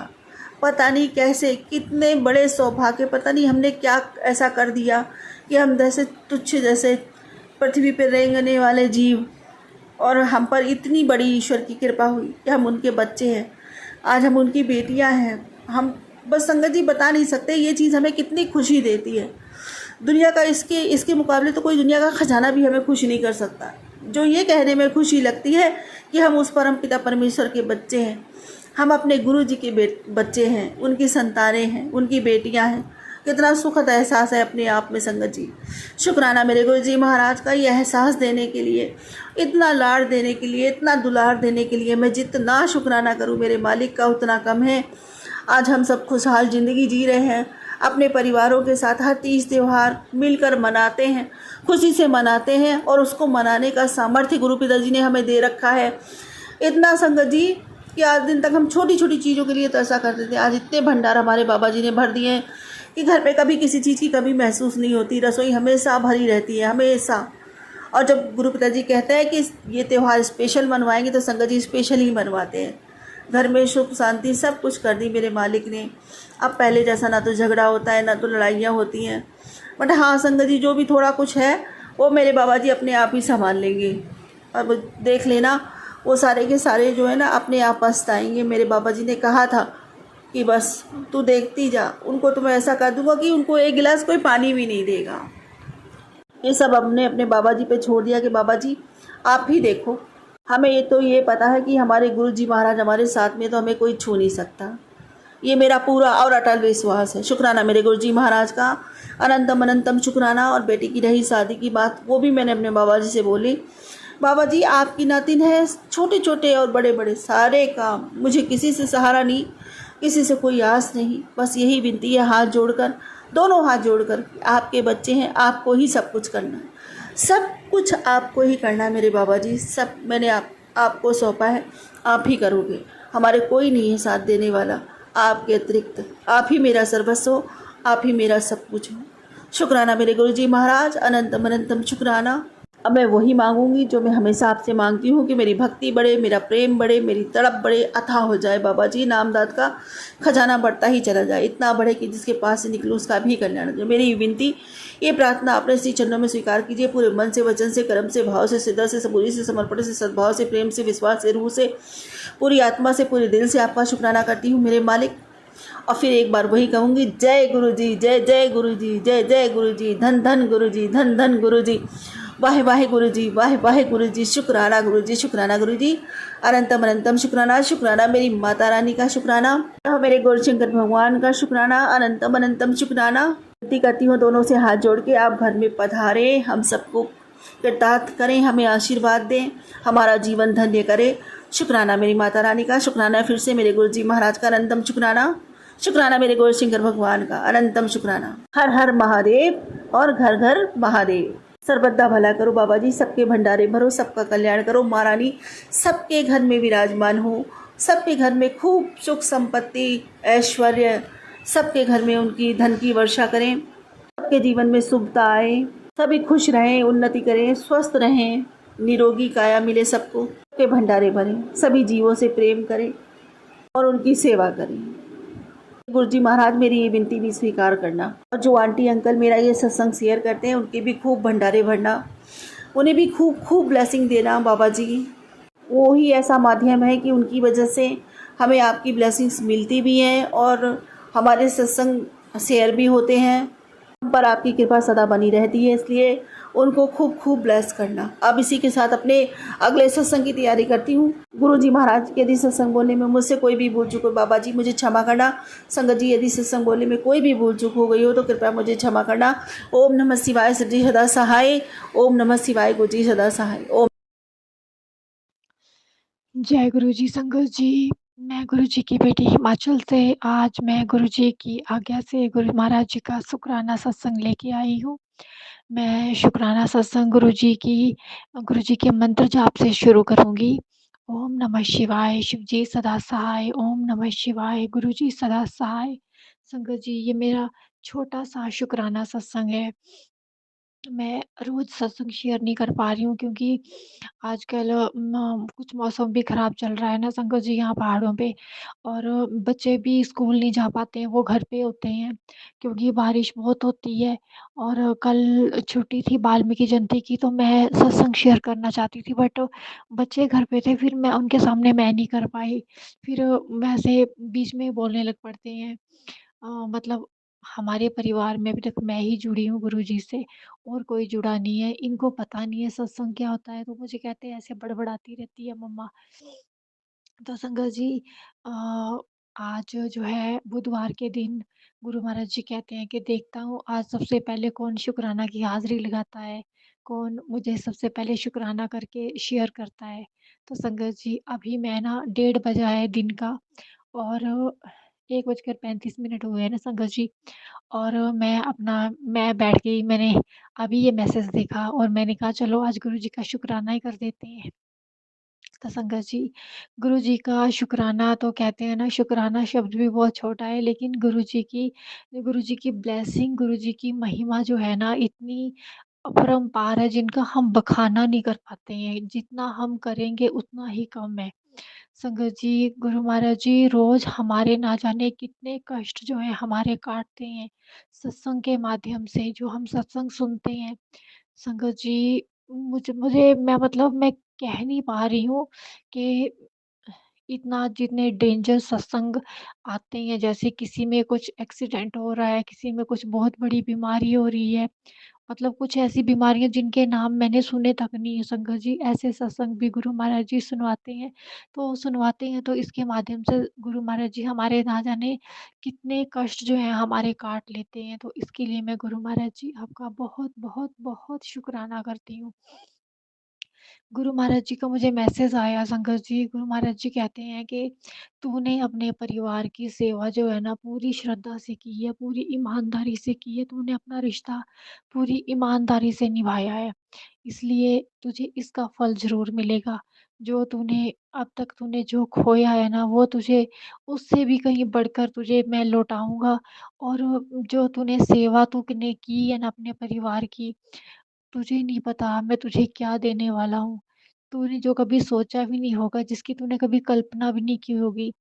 पता नहीं कैसे, कितने बड़े सौभाग्य, पता नहीं हमने क्या ऐसा कर दिया कि हम जैसे तुच्छ, जैसे पृथ्वी पर रेंगने वाले जीव, और हम पर इतनी बड़ी ईश्वर की कृपा हुई कि हम उनके बच्चे हैं, आज हम उनकी बेटियां हैं। हम बस संगत जी बता नहीं सकते ये चीज़ हमें कितनी खुशी देती है। दुनिया का इसके मुकाबले तो कोई दुनिया का खजाना भी हमें खुश नहीं कर सकता। जो ये कहने में खुशी लगती है कि हम उस परम पिता परमेश्वर के बच्चे हैं, हम अपने गुरु जी के बच्चे हैं, उनकी संतानें हैं, उनकी बेटियां हैं। कितना सुखद एहसास है अपने आप में संगत जी। शुक्राना मेरे गुरु जी महाराज का, ये एहसास देने के लिए, इतना लाड़ देने के लिए, इतना दुलार देने के लिए मैं जितना शुक्राना करूं मेरे मालिक का उतना कम है। आज हम सब खुशहाल ज़िंदगी जी रहे हैं, अपने परिवारों के साथ हर तीज त्यौहार मिलकर मनाते हैं, खुशी से मनाते हैं, और उसको मनाने का सामर्थ्य गुरु पिताजी ने हमें दे रखा है। इतना संगत जी कि आज दिन तक हम छोटी छोटी चीज़ों के लिए तो ऐसा करते थे, आज इतने भंडार हमारे बाबा जी ने भर दिए हैं कि घर पे कभी किसी चीज़ की कमी महसूस नहीं होती। रसोई हमेशा भरी रहती है, हमेशा। और जब गुरु पिताजी कहते हैं कि ये त्यौहार स्पेशल मनवाएंगे तो संगत जी स्पेशल ही मनवाते हैं। घर में सुख शांति सब कुछ कर दी मेरे मालिक ने। अब पहले जैसा ना तो झगड़ा होता है, ना तो लड़ाइयाँ होती हैं। बट हाँ संगत जी, जो भी थोड़ा कुछ है वो मेरे बाबा जी अपने आप ही संभाल लेंगे। अब देख लेना, वो सारे के सारे जो है ना अपने आप पछताएंगे। मेरे बाबा जी ने कहा था कि बस तू देखती जा, उनको तो मैं ऐसा कर दूंगा कि उनको एक गिलास कोई पानी भी नहीं देगा। ये सब हमने अपने बाबा जी पे छोड़ दिया कि बाबा जी आप ही देखो। हमें ये पता है कि हमारे गुरु जी महाराज हमारे साथ में, तो हमें कोई छू नहीं सकता। ये मेरा पूरा और अटल विश्वास है। शुक्राना मेरे गुरु जी महाराज का, अनंतम अनंतम शुक्राना। और बेटी की रही शादी की बात, वो भी मैंने अपने बाबा जी से बोली। बाबा जी आपकी नातिन है, छोटे छोटे और बड़े बड़े सारे काम, मुझे किसी से सहारा नहीं, किसी से कोई आस नहीं। बस यही विनती है, हाथ जोड़कर, दोनों हाथ जोड़कर, आपके बच्चे हैं, आपको ही सब कुछ करना है, सब कुछ आपको ही करना है मेरे बाबा जी। सब मैंने आपको सौंपा है, आप ही करोगे। हमारे कोई नहीं है साथ देने वाला आपके अतिरिक्त। आप ही मेरा सर्वस्व हो, आप ही मेरा सब कुछ हो। शुक्राना मेरे गुरु जी महाराज, अनंतम अनंतम शुक्राना। अब मैं वही मांगूंगी जो मैं हमेशा आपसे मांगती हूँ कि मेरी भक्ति बढ़े, मेरा प्रेम बढ़े, मेरी तड़प बढ़े, अथाह हो जाए बाबा जी। नामदाद का खजाना बढ़ता ही चला जाए, इतना बढ़े कि जिसके पास से निकलूँ उसका भी कल्याण हो जाए। मेरी विनती, ये प्रार्थना अपने श्री चरणों में स्वीकार कीजिए। पूरे मन से, वचन से, कर्म से, भाव से, श्रद्धा से, सबूरी से, समर्पण से, सद्भाव से, प्रेम से, विश्वास से, रूह से, पूरी आत्मा से, पूरे दिल से आपका शुक्राना करती हूँ मेरे मालिक। और फिर एक बार वही कहूँगी, जय गुरु जी, जय जय गुरु जी, जय जय गुरु जी, धन धन गुरु जी, धन धन गुरु जी, वाहे वाहे गुरु जी, वाहे वाहे गुरु जी, शुक्राना गुरु जी, शुक्राना गुरु जी, अनंतम अनंतम शुक्राना। शुक्राना मेरी माता रानी का शुक्राना, मेरे गौरशंकर भगवान का शुक्राना, अनंतम अनंतम शुक्राना। विनती करती हूँ दोनों से हाथ जोड़ के, आप घर में पधारें, हम सबको कृतार्थ करें, हमें आशीर्वाद दें, हमारा जीवन धन्य करें। शुक्राना मेरी माता रानी का, शुक्राना फिर से मेरे गुरु जी महाराज का, अनंतम शुक्राना। शुक्राना मेरे गौरशंकर भगवान का, अनंतम शुक्राना। हर हर महादेव और घर घर महादेव। सर्वदा भला करो बाबा जी, सबके भंडारे भरो, सबका कल्याण करो। महारानी सबके घर में विराजमान हो, सबके घर में खूब सुख संपत्ति ऐश्वर्य, सबके घर में उनकी धन की वर्षा करें, सबके जीवन में शुभता आए, सभी खुश रहें, उन्नति करें, स्वस्थ रहें, निरोगी काया मिले सबको, सबके भंडारे भरें, सभी जीवों से प्रेम करें और उनकी सेवा करें। गुरु जी महाराज मेरी ये विनती भी स्वीकार करना। और जो आंटी अंकल मेरा ये सत्संग शेयर करते हैं उनके भी खूब भंडारे भरना, उन्हें भी खूब खूब ब्लेसिंग देना बाबा जी। वो ही ऐसा माध्यम है कि उनकी वजह से हमें आपकी ब्लेसिंग्स मिलती भी हैं और हमारे सत्संग शेयर भी होते हैं, हम पर आपकी कृपा सदा बनी रहती है। इसलिए उनको खूब खूब ब्लेस करना। अब इसी के साथ अपने अगले सत्संग की तैयारी करती हूँ। गुरु जी महाराज यदि सत्संग बोलने में मुझसे कोई भी भूल चूक हो, बाबा जी मुझे क्षमा करना। संगत जी यदि सत्संग बोलने में कोई भी भूल चूक हो गई हो तो कृपया मुझे क्षमा करना। ओम नमः शिवाय, सच्ची सदा सहाय। ओम नमः शिवाय, गुरु जी सदा सहाय। ओम जय गुरु जी संगत जी। मैं गुरु जी की बेटी हिमाचल से आज मैं गुरु जी की आज्ञा से गुरु महाराज जी का शुक्राना सत्संग लेके आई हूँ। मैं शुक्राना सत्संग गुरु जी के मंत्र जाप से शुरू करूँगी। ओम नमः शिवाय, शिव जी सदा सहाय। ओम नमः शिवाय, गुरु जी सदा सहाय। संगत जी ये मेरा छोटा सा शुक्राना सत्संग है। मैं रोज़ सत्संग शेयर नहीं कर पा रही हूँ क्योंकि आजकल कुछ मौसम भी ख़राब चल रहा है ना संगत जी यहाँ पहाड़ों पे। और बच्चे भी स्कूल नहीं जा पाते हैं, वो घर पे होते हैं क्योंकि बारिश बहुत होती है। और कल छुट्टी थी वाल्मीकि जयंती की तो मैं सत्संग शेयर करना चाहती थी बट बच्चे घर पे थे, फिर मैं उनके सामने मैं नहीं कर पाई। फिर वैसे बीच में बोलने लग पड़ते हैं। मतलब हमारे परिवार में अभी तक मैं ही जुड़ी हूँ गुरुजी से और कोई जुड़ा नहीं है। इनको पता नहीं है सत्संग क्या होता है, तो मुझे कहते हैं ऐसे बड़बड़ाती रहती है मम्मा। तो संगत जी अ, आज जो है बुधवार के दिन गुरु महाराज जी कहते हैं कि देखता हूँ आज सबसे पहले कौन शुक्राना की हाज़िरी लगाता है, कौन मुझे सबसे पहले शुक्राना करके शेयर करता है। तो संगत जी अभी मैं ना 1:30 बजा है दिन का और 1:35 हुए हैं ना संगत जी। और मैं बैठ गई, मैंने अभी ये मैसेज देखा और मैंने कहा चलो आज गुरु जी का शुक्राना ही कर देते हैं। तो संगत जी, गुरु जी का शुक्राना तो कहते हैं ना, शुक्राना शब्द भी बहुत छोटा है लेकिन गुरु जी की ब्लेसिंग, गुरु जी की महिमा जो है ना इतनी अपरंपार है जिनका हम बखाना नहीं कर पाते हैं। जितना हम करेंगे उतना ही कम है। संगत जी, गुरु महाराज जी रोज़ हमारे ना जाने कितने कष्ट जो है हमारे काटते हैं। सत्संग के माध्यम से जो हम सत्संग सुनते हैं। संगत जी, मुझे मुझे मैं कह नहीं पा रही हूँ कि इतना जितने डेंजर सत्संग आते हैं, जैसे किसी में कुछ एक्सीडेंट हो रहा है, किसी में कुछ बहुत बड़ी बीमारी हो रही है। मतलब कुछ ऐसी बीमारियाँ जिनके नाम मैंने सुने तक नहीं है संगत जी, ऐसे सत्संग भी गुरु महाराज जी सुनवाते हैं। तो सुनवाते हैं तो इसके माध्यम से गुरु महाराज जी हमारे ना जाने कितने कष्ट जो हैं हमारे काट लेते हैं। तो इसके लिए मैं गुरु महाराज जी आपका बहुत, बहुत, बहुत शुक्राना करती हूँ। गुरु महाराज जी का मुझे मैसेज आया संगत जी, गुरु महाराज जी कहते हैं कि तूने अपने परिवार की सेवा जो है ना पूरी श्रद्धा से की है, पूरी ईमानदारी से की है, तूने अपना रिश्ता पूरी ईमानदारी से निभाया है। इसलिए तुझे इसका फल ज़रूर मिलेगा। जो तूने अब तक तूने जो खोया है ना वो तुझे उससे भी कहीं बढ़कर तुझे मैं लौटाऊँगा। और जो तूने सेवा तूने की है ना अपने परिवार की, तुझे नहीं पता मैं तुझे क्या देने वाला हूँ। तूने जो कभी सोचा भी नहीं होगा, जिसकी तूने कभी कल्पना भी नहीं की होगी,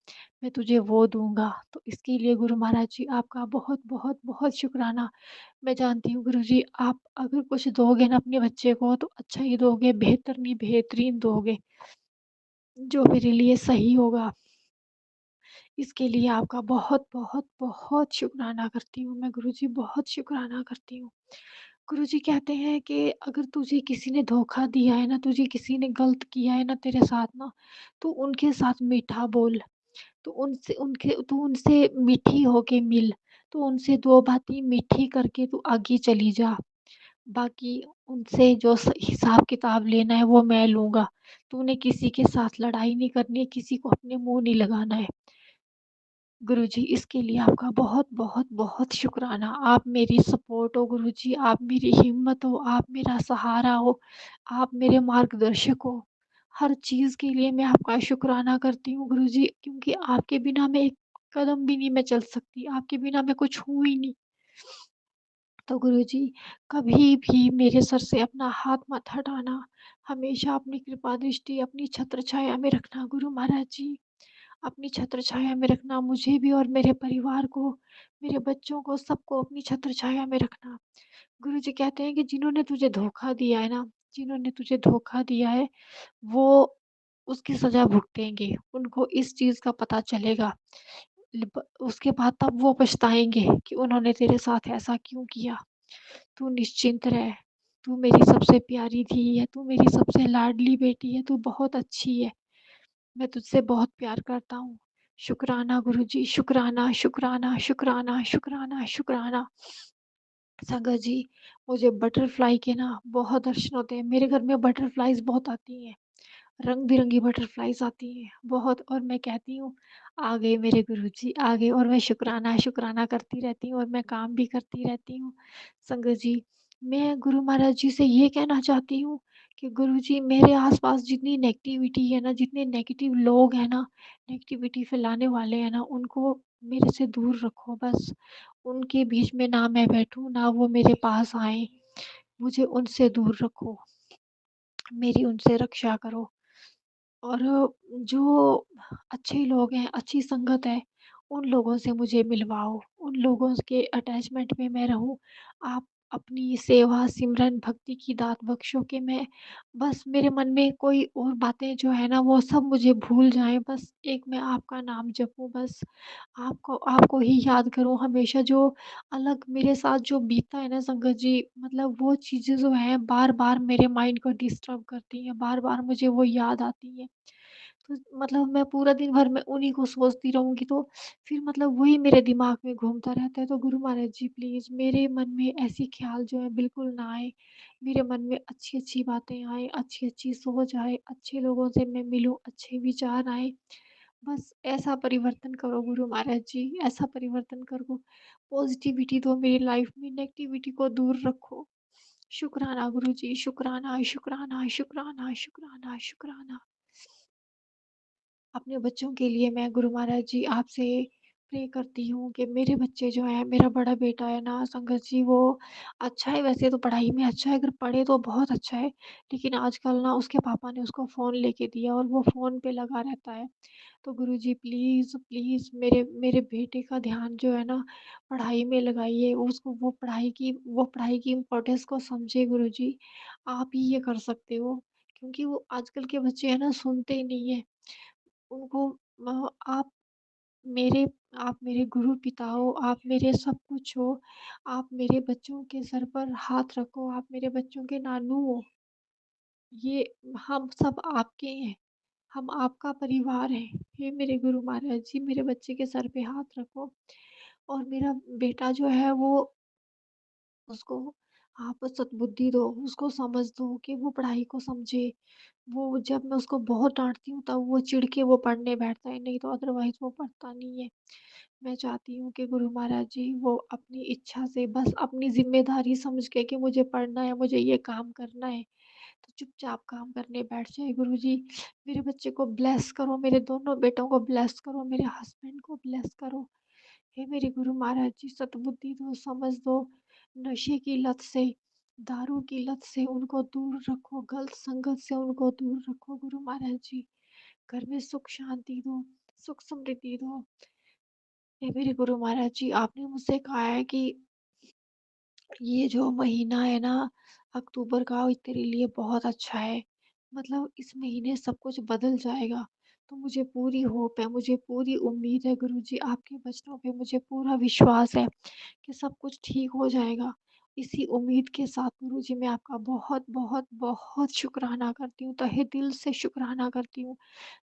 मैं तुझे वो दूँगा। तो इसके लिए गुरु महाराज जी आपका बहुत, बहुत, बहुत शुक्राना। मैं जानती हूँ गुरुजी आप अगर कुछ दोगे ना अपने बच्चे को तो अच्छा ही दोगे, बेहतर नहीं बेहतरीन दोगे, जो मेरे लिए सही होगा। इसके लिए आपका बहुत, बहुत, बहुत शुक्राना करती हूँ मैं गुरुजी, बहुत शुक्राना करती हूँ। गुरुजी कहते हैं कि अगर तुझे किसी ने धोखा दिया है ना, तुझे किसी ने गलत किया है ना तेरे साथ ना, तो उनके साथ मीठा बोल। तू उनसे मीठी होके मिल, तो उनसे 2 बातें मीठी करके तू आगे चली जा। बाकी उनसे जो हिसाब-किताब लेना है वो मैं लूँगा। तूने किसी के साथ लड़ाई नहीं करनी है, किसी को अपने मुँह नहीं लगाना है। गुरुजी इसके लिए आपका बहुत, बहुत, बहुत शुक्राना। आप मेरी सपोर्ट हो गुरुजी, आप मेरी हिम्मत हो, आप मेरा सहारा हो, आप मेरे मार्गदर्शक हो। हर चीज़ के लिए मैं आपका शुक्राना करती हूँ गुरुजी, क्योंकि आपके बिना मैं एक कदम भी नहीं मैं चल सकती, आपके बिना मैं कुछ हूँ ही नहीं। तो गुरुजी कभी भी मेरे सर से अपना हाथ मत हटाना। हमेशा अपनी कृपा दृष्टि अपनी छत्र छाया में रखना गुरु महाराज जी। अपनी छत्र छाया में रखना मुझे भी और मेरे परिवार को, मेरे बच्चों को, सबको अपनी छत्र छाया में रखना। गुरुजी कहते हैं कि जिन्होंने तुझे धोखा दिया है ना, जिन्होंने तुझे धोखा दिया है, वो उसकी सज़ा भुगतेंगे। उनको इस चीज़ का पता चलेगा। उसके बाद तब वो पछताएँगे कि उन्होंने तेरे साथ ऐसा क्यों किया। तू निश्चिंत रह, तू मेरी सबसे प्यारी धी है, तू मेरी सबसे लाडली बेटी है, तू बहुत अच्छी है। मैं तुझसे बहुत प्यार करता हूँ। शुक्राना गुरुजी, शुक्राना, शुक्राना, शुक्राना, शुक्राना, शुक्राना। संगत जी, मुझे बटरफ्लाई के ना बहुत दर्शन होते हैं। मेरे घर में बटरफ्लाइज़ बहुत आती हैं, रंग-बिरंगी बटरफ्लाइज़ आती हैं बहुत, और मैं कहती हूँ, "आ गए मेरे गुरुजी, आ गए", और मैं शुक्राना, शुक्राना करती रहती हूँ और मैं काम भी करती रहती हूँ। संगत जी, मैं गुरु महाराज जी से ये कहना चाहती हूँ कि गुरुजी, मेरे आस-पास जितनी नेगेटिविटी है ना, जितने नेगेटिव लोग हैं ना, नेगेटिविटी फैलाने वाले हैं ना, उनको मेरे से दूर रखो बस। उनके बीच में ना मैं बैठूँ, ना वो मेरे पास आएँ। मुझे उनसे दूर रखो, मेरी उनसे रक्षा करो। और जो अच्छे लोग हैं, अच्छी संगत है, उन लोगों से मुझे मिलवाओ, उन लोगों के अटैचमेंट में मैं रहूँ। आप अपनी सेवा, सिमरन, भक्ति की दात बख्शो कि मैं बस, मेरे मन में कोई और बातें जो है ना, वो सब मुझे भूल जाएँ। बस एक मैं आपका नाम जपूँ, बस आपको आपको ही याद करूँ हमेशा। जो अलग मेरे साथ जो बीतता है ना संगत जी, मतलब वो चीज़ें जो हैं बार-बार मेरे माइंड को डिस्टर्ब करती हैं, बार-बार मुझे वो याद आती हैं। तो मतलब मैं पूरा दिन भर में उन्हीं को सोचती रहूँगी, तो फिर मतलब वही मेरे दिमाग में घूमता रहता है। तो गुरु महाराज जी, प्लीज़ मेरे मन में ऐसी ख़्याल जो है बिल्कुल ना आए। मेरे मन में अच्छी-अच्छी बातें आएँ, अच्छी-अच्छी सोच आए, अच्छे लोगों से मैं मिलूँ, अच्छे विचार आएँ। बस ऐसा परिवर्तन करो गुरु महाराज जी, ऐसा परिवर्तन करो। पॉज़िटिविटी दो मेरी लाइफ़ में, नेगेटिविटी को दूर रखो। शुक्राना गुरुजी, शुक्राना, शुक्राना, शुक्राना, शुक्राना, शुक्राना। अपने बच्चों के लिए मैं गुरु महाराज जी आपसे प्रे करती हूँ कि मेरे बच्चे जो हैं, मेरा बड़ा बेटा है ना संगत जी, वो अच्छा है, वैसे तो पढ़ाई में अच्छा है, अगर पढ़े तो बहुत अच्छा है। लेकिन आजकल ना उसके पापा ने उसको फ़ोन लेके दिया और वो फ़ोन पे लगा रहता है। तो गुरुजी, प्लीज़, प्लीज़ मेरे मेरे बेटे का ध्यान जो है ना पढ़ाई में लगाइए। उसको वो पढ़ाई की इम्पोर्टेंस को समझे गुरुजी। आप ही ये कर सकते हो, क्योंकि वो आजकल के बच्चे हैं ना सुनते ही नहीं हैं। उनको आप मेरे आप मेरे गुरु पिता हो, आप मेरे सब कुछ हो। आप मेरे बच्चों के सर पर हाथ रखो, आप मेरे बच्चों के नानू हो। ये हम सब आपके हैं, हम आपका परिवार हैं। हे मेरे गुरु महाराज जी, मेरे बच्चे के सर पे हाथ रखो, और मेरा बेटा जो है वो, उसको आप सद्बुद्धि दो, उसको समझ दो कि वो पढ़ाई को समझे। वो जब मैं उसको बहुत डाँटती हूँ तब वो चिढ़ के वो पढ़ने बैठता है, नहीं तो अदरवाइज़ वो पढ़ता नहीं है। मैं चाहती हूँ कि गुरु महाराज जी वो अपनी इच्छा से, बस अपनी ज़िम्मेदारी समझ के कि मुझे पढ़ना है, मुझे ये काम करना है, तो चुपचाप काम करने बैठ जाए। गुरुजी, मेरे बच्चे को ब्लेस करो, मेरे दोनों बेटों को ब्लेस करो, मेरे हस्बैंड को ब्लेस करो। हे मेरे गुरु महाराज जी, सद्बुद्धि दो, समझ दो, नशे की लत से, दारू की लत से उनको दूर रखो, गलत संगत से उनको दूर रखो गुरु महाराज जी। घर में सुख शांति दो, सुख समृद्धि दो। हे मेरे गुरु महाराज जी, आपने मुझसे कहा है कि ये जो महीना है ना अक्टूबर का, वो तेरे लिए बहुत अच्छा है। मतलब इस महीने सब कुछ बदल जाएगा। तो मुझे पूरी होप है, मुझे पूरी उम्मीद है गुरुजी, आपके वचनों पे मुझे पूरा विश्वास है कि सब कुछ ठीक हो जाएगा। इसी उम्मीद के साथ गुरुजी, मैं आपका बहुत, बहुत, बहुत शुकराना करती हूँ, तहे दिल से शुकराना करती हूँ।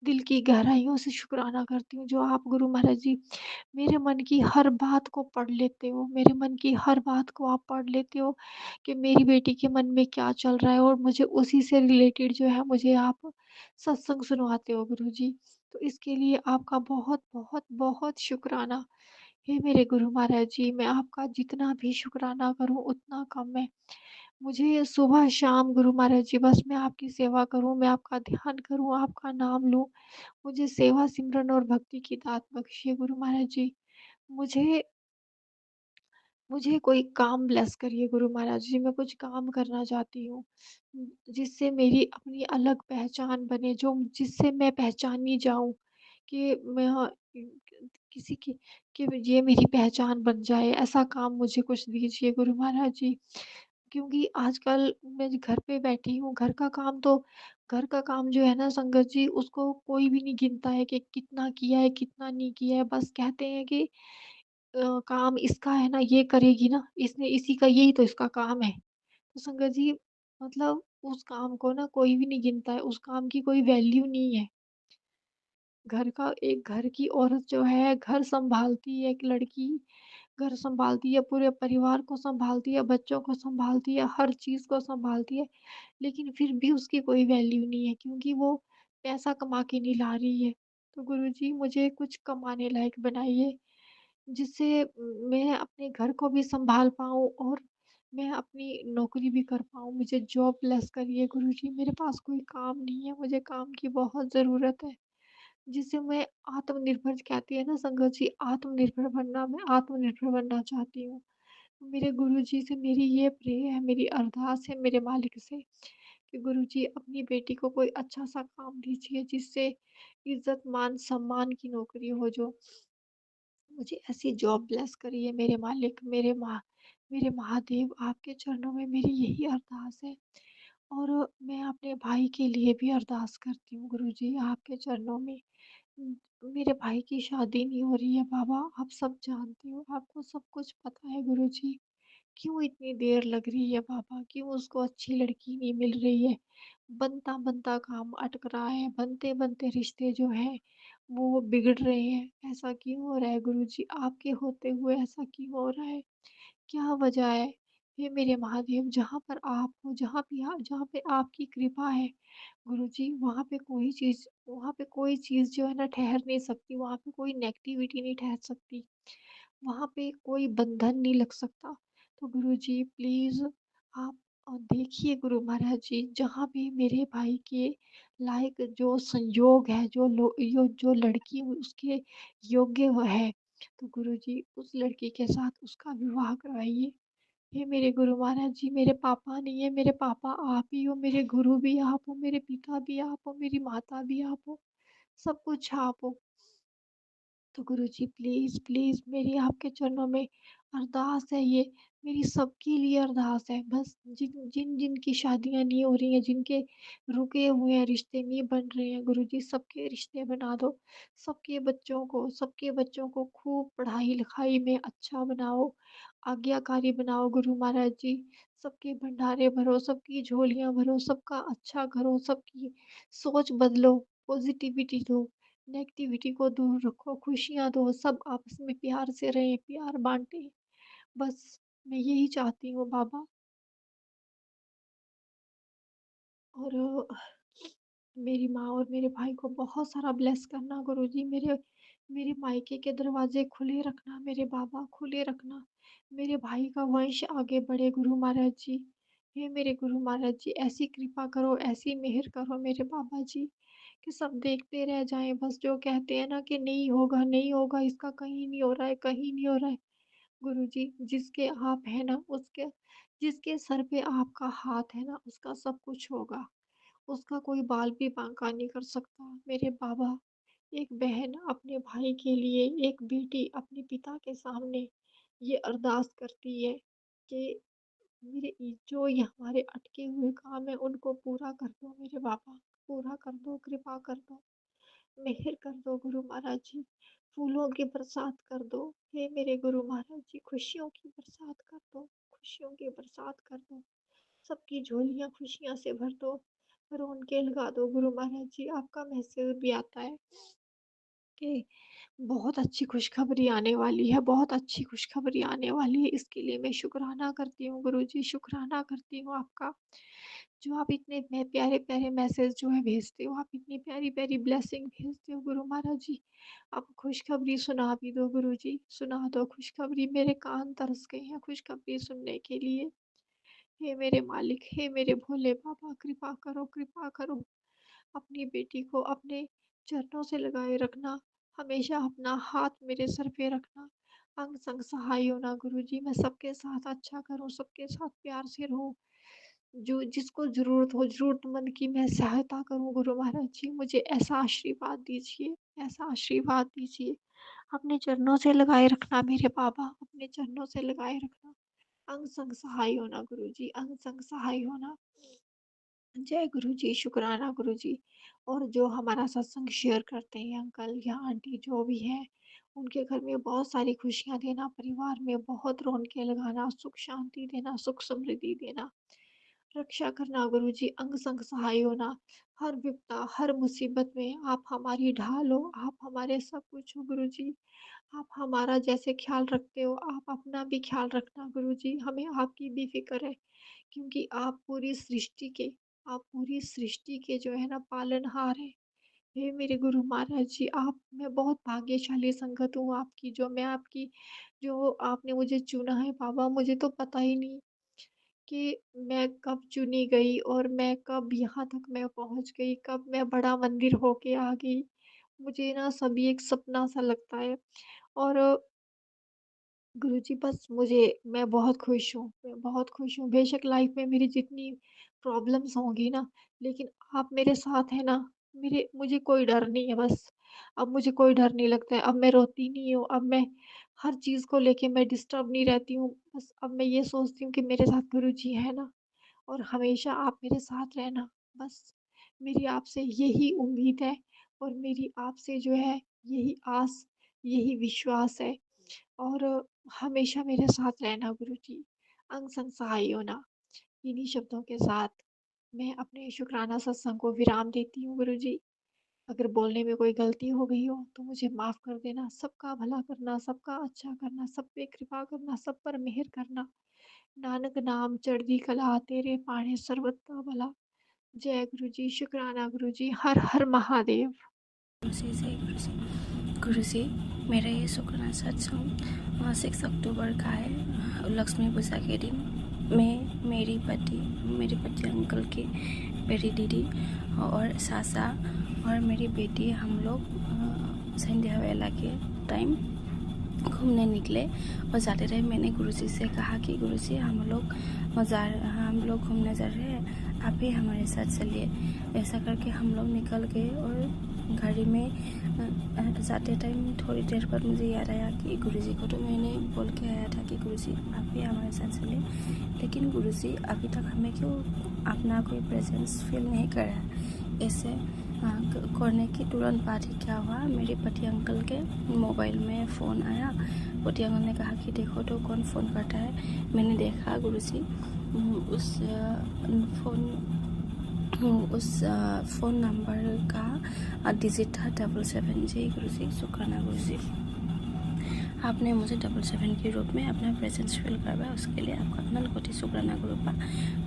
दिल की गहराइयों से शुकराना करती हूँ, जो आप गुरु महाराज जी मेरे मन की हर बात को पढ़ लेते हो, मेरे मन की हर बात को आप पढ़ लेते हो कि मेरी बेटी के मन में क्या चल रहा है, और मुझे उसी से रिलेटेड जो है मुझे आप सत्संग सुनवाते हो गुरुजी। तो इसके लिए आपका बहुत, बहुत, बहुत शुकराना। हे मेरे गुरु महाराज जी, मैं आपका जितना भी शुकराना करूँ उतना कम है। मुझे सुबह शाम गुरु महाराज जी बस मैं आपकी सेवा करूँ, मैं आपका ध्यान करूँ, आपका नाम लूँ। मुझे सेवा सिमरन और भक्ति की दात बख्शिए गुरु महाराज जी। मुझे मुझे कोई काम ब्लेस करिए गुरु महाराज जी, मैं कुछ काम करना चाहती हूँ। जिससे मेरी अपनी अलग पहचान बने, जो जिससे मैं पहचानी जाऊँ कि मैं किसी की कि ये मेरी पहचान बन जाए, ऐसा काम मुझे कुछ दीजिए गुरु महाराज जी। क्योंकि आजकल मैं घर पे बैठी हूँ, घर का काम जो है ना संगत जी, उसको कोई भी नहीं गिनता है कि कितना किया है, कितना नहीं किया है। बस कहते हैं कि काम इसका है ना, ये करेगी ना, इसने इसी का यही तो इसका काम है। तो संगत जी मतलब उस काम को ना कोई भी नहीं गिनता है, उस काम की कोई वैल्यू नहीं है। घर की औरत जो है घर सँभालती है, एक लड़की घर सँभालती है, पूरे परिवार को सँभालती है, बच्चों को सँभालती है, हर चीज़ को सँभालती है, लेकिन फिर भी उसकी कोई वैल्यू नहीं है क्योंकि वो पैसा कमा के नहीं ला रही है। तो गुरुजी मुझे कुछ कमाने लायक बनाइए, जिससे मैं अपने घर को भी सँभाल पाऊँ और मैं अपनी नौकरी भी कर पाऊँ। मुझे जॉबलेस करिए गुरुजी, मेरे पास कोई काम नहीं है, मुझे काम की बहुत ज़रूरत है। जिससे मैं आत्मनिर्भर कहती है ना संगत जी आत्मनिर्भर बनना मैं आत्मनिर्भर बनना चाहती हूँ। मेरे गुरुजी से मेरी ये प्रे है, मेरी अरदास है मेरे मालिक से कि गुरुजी अपनी बेटी को कोई अच्छा-सा काम दीजिए जिससे इज़्ज़त, मान, सम्मान की नौकरी हो जो मुझे ऐसी जॉब ब्लेस करिए मेरे मालिक, मेरे महादेव आपके चरणों में मेरी यही अरदास है। और मैं अपने भाई के लिए भी अरदास करती हूँ गुरुजी आपके चरणों में। उम, मेरे भाई की शादी नहीं हो रही है बाबा, आप सब जानते हो, आपको सब कुछ पता है गुरुजी। क्यों इतनी देर लग रही है बाबा? क्यों उसको अच्छी लड़की नहीं मिल रही है? बनता-बनता काम अटक रहा है, बनते-बनते रिश्ते जो हैं वो बिगड़ रहे हैं। ऐसा क्यों हो रहा है गुरुजी? आपके होते हुए ऐसा क्यों हो रहा है? क्या वजह है? हे मेरे महादेव जहाँ पर आप हो, जहाँ पे आपकी कृपा है गुरुजी वहाँ पे कोई चीज़ जो है ना ठहर नहीं सकती, वहाँ पे कोई नेगेटिविटी नहीं ठहर सकती, वहाँ पे कोई बंधन नहीं लग सकता। तो गुरुजी प्लीज़ आप देखिए गुरु महाराज जी जहाँ भी मेरे भाई के लायक जो संयोग है, जो लड़की उसके योग्य वो है, तो गुरुजी उस लड़की के साथ उसका विवाह करवाइए। हे मेरे गुरु महाराज जी मेरे पापा नहीं है, मेरे पापा आप ही हो, मेरे गुरु भी आप हो, मेरे पिता भी आप हो, मेरी माता भी आप हो, सब कुछ आप हो। तो गुरुजी प्लीज़, प्लीज़ मेरी आपके चरणों में अरदास है ये, मेरी सबके लिए अरदास है। बस जिन की शादियाँ नहीं हो रही हैं, जिनके रुके हुए हैं, रिश्ते नहीं बन रहे हैं, गुरुजी सबके रिश्ते बना दो। सबके बच्चों को खूब पढ़ाई-लिखाई में अच्छा बनाओ, आज्ञाकारी बनाओ गुरु महाराज जी। सबके भंडारे भरो, सबकी झोलियाँ भरो, सबका अच्छा करो, सबकी सोच बदलो, पॉज़िटिविटी दो। नेगेटिविटी को दूर रखो, खुशियाँ दो, सब आपस में प्यार से रहें, प्यार बाँटें। बस मैं यही चाहती हूँ बाबा और मेरी माँ और मेरे भाई को बहुत सारा ब्लेस करना गुरुजी। मेरे मेरे मायके के दरवाज़े खुले रखना मेरे बाबा, खुले रखना। मेरे भाई का वंश आगे बढ़े गुरु महाराज जी। हे मेरे गुरु महाराज जी, ऐसी कृपा करो, ऐसी मेहर करो मेरे बाबा जी कि सब देखते रह जाएँ बस जो कहते हैं ना कि नहीं होगा, इसका कहीं नहीं हो रहा है, कहीं नहीं हो रहा है। गुरुजी जिसके आप हैं ना उसके जिसके सर पे आपका हाथ है ना उसका सब कुछ होगा। उसका कोई बाल भी बांका नहीं कर सकता। मेरे बाबा, एक बहन अपने भाई के लिए, एक बेटी अपने पिता के सामने ये अरदास करती है कि जो ये हमारे अटके हुए काम है उनको पूरा कर दो मेरे बाबा, पूरा कर दो, कृपा कर दो। मेहर कर दो गुरु महाराज जी, फूलों की बरसात कर दो। हे मेरे गुरु महाराज जी, खुशियों की बरसात कर दो, खुशियों की बरसात कर दो। सबकी झोलियाँ खुशियाँ से भर दो, रोन के लगा दो गुरु महाराज जी। आपका मैसेज भी आता है कि बहुत अच्छी खुशखबरी आने वाली है, बहुत अच्छी खुशखबरी आने वाली है। इसके लिए मैं शुक्राना करती हूँ गुरुजी, शुक्राना करती हूँ आपका। जो आप इतने प्यारे-प्यारे मैसेज जो है भेजते हो, आप इतनी प्यारी-प्यारी ब्लेसिंग भेजते हो गुरु महाराज जी। आप खुशखबरी सुना भी दो गुरुजी, सुना दो खुशखबरी। मेरे कान तरस गए हैं खुशखबरी सुनने के लिए। हे मेरे मालिक, हे मेरे भोले बाबा, कृपा करो, कृपा करो। अपनी बेटी को अपने चरणों से लगाए रखना, हमेशा अपना हाथ मेरे सर पे रखना। अंग संग सहाय होना गुरुजी, मैं सबके साथ अच्छा करूँ, सबके साथ प्यार से रहूँ। जो जिसको ज़रूरत हो, ज़रूरतमंद की मैं सहायता करूँ गुरु महाराज जी, मुझे ऐसा आशीर्वाद दीजिए, ऐसा आशीर्वाद दीजिए। अपने चरणों से लगाए रखना मेरे बाबा, अपने चरणों से लगाए रखना। अंग संग सहाय होना गुरुजी, अंग संग सहाय होना। जय गुरुजी, शुक्राना गुरुजी। और जो हमारा सत्संग शेयर करते हैं अंकल या आंटी जो भी हैं, उनके घर में बहुत सारी खुशियाँ देना, परिवार में बहुत रौनकें लगाना, सुख शांति देना, सुख समृद्धि देना। रक्षा करना गुरुजी, अंग संग सहाय होना। हर विपदा, हर मुसीबत में आप हमारी ढाल हो, आप हमारे सब कुछ हो गुरुजी। आप हमारा जैसे ख़्याल रखते हो, आप अपना भी ख़्याल रखना गुरुजी, हमें आपकी भी फ़िक्र है, क्योंकि आप पूरी सृष्टि के जो है ना पालनहार हैं। हे मेरे गुरु महाराज जी, मैं बहुत भाग्यशाली संगत हूँ आपकी, जो आपने मुझे चुना है बाबा, मुझे तो पता ही नहीं कि मैं कब चुनी गई और मैं कब यहाँ तक मैं पहुँच गई, कब मैं बड़ा मंदिर होके आ गई। मुझे ना सभी एक सपना सा लगता है। और गुरुजी, बस मैं बहुत खुश हूँ। बेशक लाइफ़ में मेरी जितनी प्रॉब्लम्स होंगी ना, लेकिन आप मेरे साथ हैं ना, मेरे मुझे कोई डर नहीं है बस। अब मुझे कोई डर नहीं लगता है, अब मैं रोती नहीं हूँ, अब मैं हर चीज़ को लेके मैं डिस्टर्ब नहीं रहती हूँ। बस अब मैं ये सोचती हूँ कि मेरे साथ गुरुजी हैं ना, और हमेशा आप मेरे साथ रहना। बस मेरी आपसे यही उम्मीद है, और मेरी आपसे जो है यही आस, यही विश्वास है। और हमेशा मेरे साथ रहना गुरुजी, अंग संग सहाय होना। इन्हीं शब्दों के साथ मैं अपने शुक्राना सत्संग को विराम देती हूँ गुरुजी। अगर बोलने में कोई गलती हो गई हो तो मुझे माफ़ कर देना। सबका भला करना, सबका अच्छा करना, सब पे कृपा करना, सब पर मेहर करना। नानक नाम चढ़दी कला, तेरे पाणे सर्वत्र भला। जय गुरुजी, शुक्राना गुरुजी, हर हर महादेव। गुरुजी जय गुरुजी। गुरुजी, मेरा ये शुक्राना सत्संग 6 अक्टूबर का है। लक्ष्मी पूजा के दिन मैं मेरे पति अंकल की बेटी दीदी और सासा और मेरी बेटी हम लोग संध्या वेला के टाइम घूमने निकले और जाते रहे। मैंने गुरुजी से कहा कि गुरुजी हम लोग घूमने जा रहे हैं, आप भी हमारे साथ चलिए। ऐसा करके हम लोग निकल गए और गाड़ी में जाते टाइम थोड़ी देर बाद मुझे याद आया कि गुरुजी को तो मैंने बोल के आया था कि गुरुजी आप भी हमारे साथ चले, लेकिन गुरुजी अभी तक हमें क्यों अपना कोई प्रेजेंस फील नहीं कर रहा। ऐसे करने के तुरंत बाद ही क्या हुआ, मेरे पति अंकल के मोबाइल में फ़ोन आया। पति अंकल ने कहा कि देखो तो कौन फ़ोन करता है। मैंने देखा गुरुजी उस फ़ोन नंबर का डिजिट था 77। जी गुरुजी, शुक्राना गुरुजी, आपने मुझे 77 के रूप में अपना प्रेजेंस फील करवाया, उसके लिए आपका अनंत कोटि शुक्राना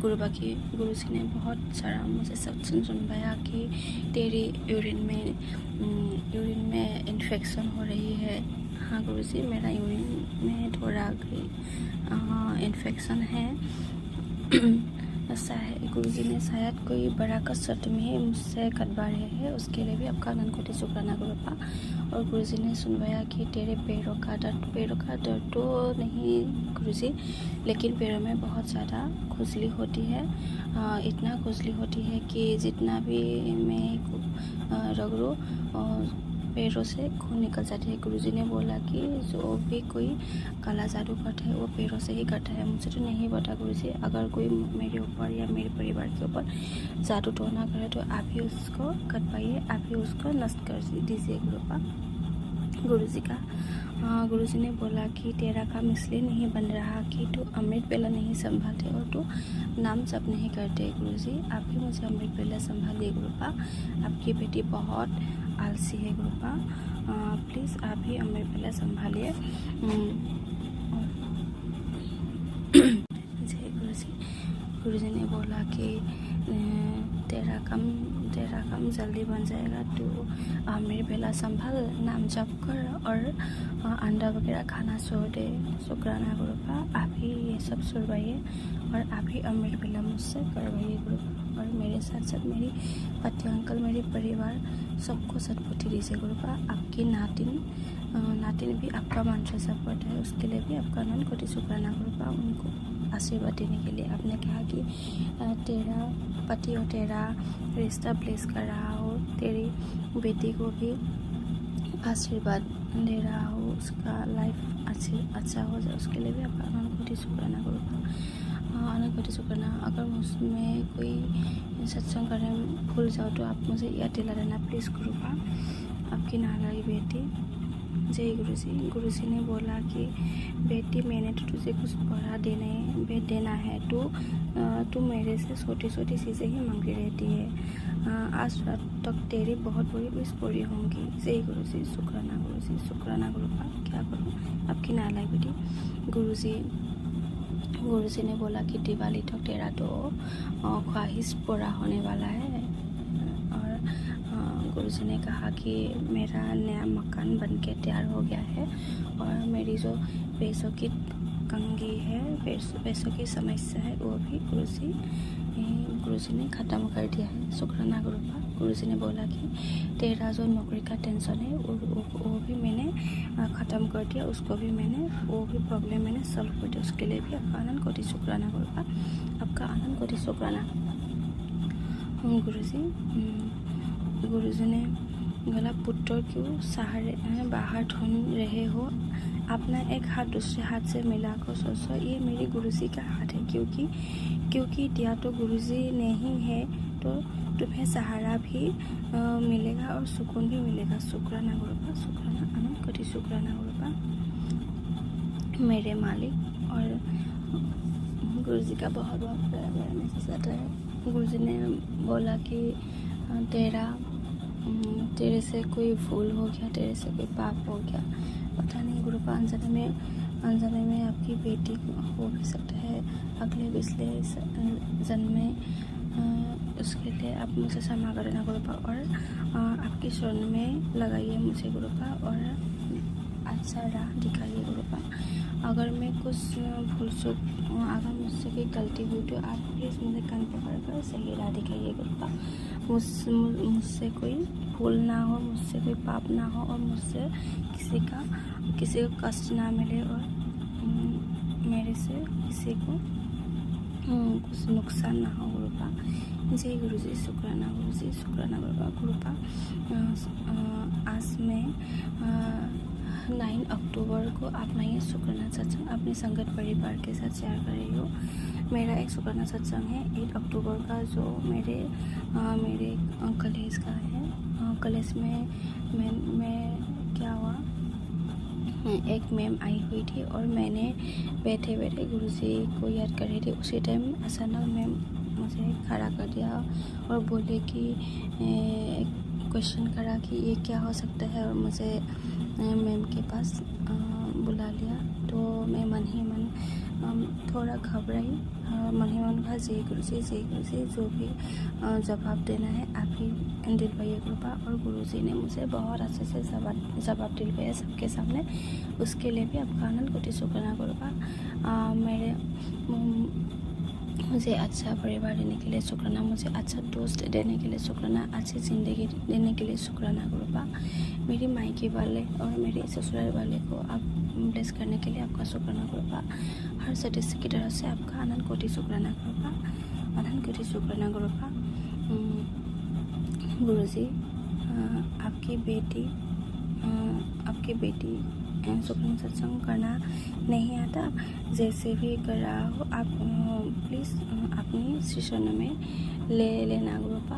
गुरुबा की। गुरुजी ने बहुत सारा मुझे सत्संग सुनवाया कि तेरी यूरिन में इन्फेक्शन हो रही है। हाँ गुरुजी, मेरा यूरिन में थोड़ा इन्फेक्शन है। गुरुजी ने शायद कोई बड़ा कसरत में मुझसे कटवा रहे हैं, उसके लिए भी आपका अनंत कोटि शुक्राना गुरुबा। और गुरुजी ने सुनवाया कि तेरे पैरों का दर्द तो नहीं गुरुजी, लेकिन पैरों में बहुत ज़्यादा खुजली होती है। इतना खुजली होती है कि जितना भी मैं रगड़ूं पैरों से खून निकल जाती है। गुरुजी ने बोला कि जो भी कोई काला जादू करता है वो पैरों से ही करता है। मुझे तो नहीं पता गुरुजी, अगर कोई मेरे ऊपर या मेरे परिवार के ऊपर जादू टोना करे तो आप ही उसको कटवाइए, आप ही उसको नष्ट कर दीजिए गुरुपा। गुरुजी का गुरुजी ने बोला कि तेरा काम इसलिए नहीं बन रहा कि तू अमृत बेला नहीं संभालते और तू नाम जप नहीं करते। गुरुजी आप ही मुझे अमृत बेला संभालिए गुरुपा। आपकी बेटी बहुत आलसी है गुरुपा, प्लीज़ आप ही अमृत बेला संभालिए। जय गुरुजी। गुरुजी ने बोला कि तेरा काम जल्दी बन जाएगा, तो अमृत बेला संभाल, नाम जप कर और अंडा वगैरह खाना छोड़ दे। शुक्राना गुरुपा, आप ही ये सब छुड़वाइए और आप ही अमृत बेला मुझसे करवाइए गुरुपा। और मेरे साथ साथ मेरी पति अंकल, मेरे परिवार सबको सद्बुद्धि दीजिए गुरुपा। आपकी नातिन भी आपका मंत्र जप करता है, उसके लिए भी आपका अनंत कोटि शुक्राना गुरुपा। उनको आशीर्वाद देने के लिए आपने कहा कि तेरा पति और तेरा रिश्ता ब्लेस कर रहा हो, तेरी बेटी को भी आशीर्वाद दे रहा हो, उसका लाइफ अच्छा हो जाए, उसके लिए भी आपका अनंत कोटि शुक्राना गुरुपा। अनंत कोटि शुक्राना। अगर मुझमें कोई सत्संग करने भूल जाओ तो आप मुझे याद दिला देना प्लीज़ गुरुपा। आपकी नालाई बेटी जय गुरुजी ने बोला कि बेटी मैंने तो तुझे कुछ बड़ा देना है, तू मेरे से छोटी छोटी चीज़ें ही मांगती रहती है। आज रात तक तेरी बहुत बड़ी विश पूरी होंगी। जय गुरुजी, शुक्राना गुरुपा। क्या करूँ आपकी नालायक बेटी। गुरुजी ने बोला कि दिवाली तक तेरा तो ख्वाहिश पूरा होने वाला है। और गुरुजी ने कहा कि मेरा नया मकान बनके तैयार हो गया है और मेरी जो पैसों की तंगी है, पैसों की समस्या है, वो भी गुरुजी ने ख़त्म कर दिया है। शुक्राना गुरुपा। गुरुजी ने बोला कि तेरा जो नौकरी का टेंशन है वो भी मैंने ख़त्म कर दिया, उसको भी वो भी प्रॉब्लम मैंने सॉल्व कर दिया। उसके लिए भी आपका आनंद कोटि शुक्राना गुरुपा। आपका आनंद कोटि शुक्राना गुरुजी ने बोला पुत्र क्यों सहारे बाहर ढूंढ रहे हो, अपना एक हाथ दूसरे हाथ से मिलाकर सोचो, ये मेरे गुरुजी का हाथ है। क्योंकि दिया तो गुरुजी ने ही है, तो तुम्हें सहारा भी मिलेगा और सुकून भी मिलेगा। शुक्राना गुरुपा। शुक्राना आनंद कोटि शुक्राना गुरुपा मेरे मालिक। और गुरुजी का बहुत बहुत बड़ा मैसेज आता है। गुरुजी ने बोला कि तेरे से कोई भूल हो गया, तेरे से कोई पाप हो गया, पता नहीं गुरुपा। अनजाने में आपकी बेटी हो भी सकता है अगले पिछले जन्म में। उसके लिए आप मुझे क्षमा करना गुरुपा और आपकी शरण में लगाइए मुझे गुरुपा और अच्छा राह दिखाइए गुरुपा। अगर मैं कुछ भूल चूक, अगर मुझसे कोई गलती हुई तो आप प्लीज़ मुझे कान पकड़ कर सही राह दिखाइए गुरुपा। मुझसे कोई भूल ना हो, मुझसे कोई पाप ना हो और मुझसे किसी को कष्ट ना मिले और मेरे से किसी को कुछ नुकसान ना हो गुरुपा। जय गुरुजी, शुक्राना गुरुजी, शुक्राना गुरुपा। आज मैं 9 अक्टूबर को अपना ये शुक्राना सत्संग अपने संगत परिवार के साथ शेयर कर रही हूँ। मेरा एक शुक्राना सत्संग है 8 अक्टूबर का, जो मेरे कॉलेज का है। कॉलेज में मैं क्या हुआ, एक मैम आई हुई थी और मैंने बैठे गुरुजी को याद कर रही थी। उसी टाइम अचानक मैम मुझे खड़ा कर दिया और बोले कि क्वेश्चन करा कि ये क्या हो सकता है, और मुझे मैम के पास बुला लिया। तो मैं मन ही मन थोड़ा घबराई, मन ही मन कहा जय गुरुजी, जो भी जवाब देना है आप ही दिलवाइए गुरुपा। और गुरुजी ने मुझे बहुत अच्छे से जवाब दिलवाया सबके सामने। उसके लिए भी आपका आनंद कोटि शुक्राना गुरुपा। मुझे अच्छा परिवार देने के लिए शुक्राना, मुझे अच्छा दोस्त देने के लिए शुक्राना, अच्छी ज़िंदगी देने के लिए शुक्राना गुरुपा। मेरी मायके वाले और मेरे ससुराल वाले को आप ब्लेस करने के लिए आपका शुक्राना गुरुपा। हर सदस्य की तरफ से आपका आनंद कोटि शुक्राना गुरुपा, आनंद कोटि शुक्राना गुरुपा। गुरुजी, आपकी बेटी शुक्राना सत्संग करना नहीं आता, जैसे भी कर रहा हो आप प्लीज़ अपनी शिष्य में ले लेना गुरुपा,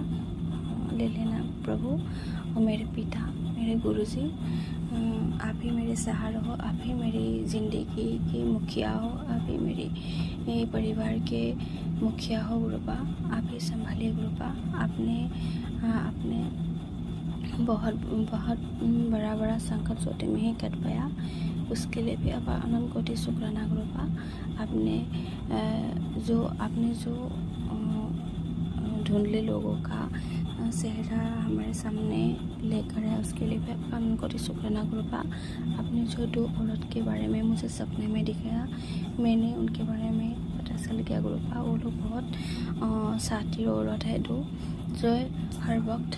ले लेना प्रभु। और मेरे पिता, मेरे गुरुजी, आप ही मेरे सहारा हो, आप ही मेरी ज़िंदगी के मुखिया हो, आप ही मेरे परिवार के मुखिया हो गुरुपा। आप ही संभालिए गुरुपा। आपने बहुत बड़ा संकट छोटे में ही कट पाया, उसके लिए भी आप आनंद कोटि शुक्राना गुरुपा। आपने जो ढूंढले लोगों का चेहरा हमारे सामने लेकर है, उसके लिए भी आपका आनंद कोटि शुक्राना गुरुपा। आपने जो 2 औरत के बारे में मुझे सपने में दिखाया, मैंने उनके बारे में पता चल गया गुरुपा। वो लोग बहुत साथी औरत है, 2 जो हर वक्त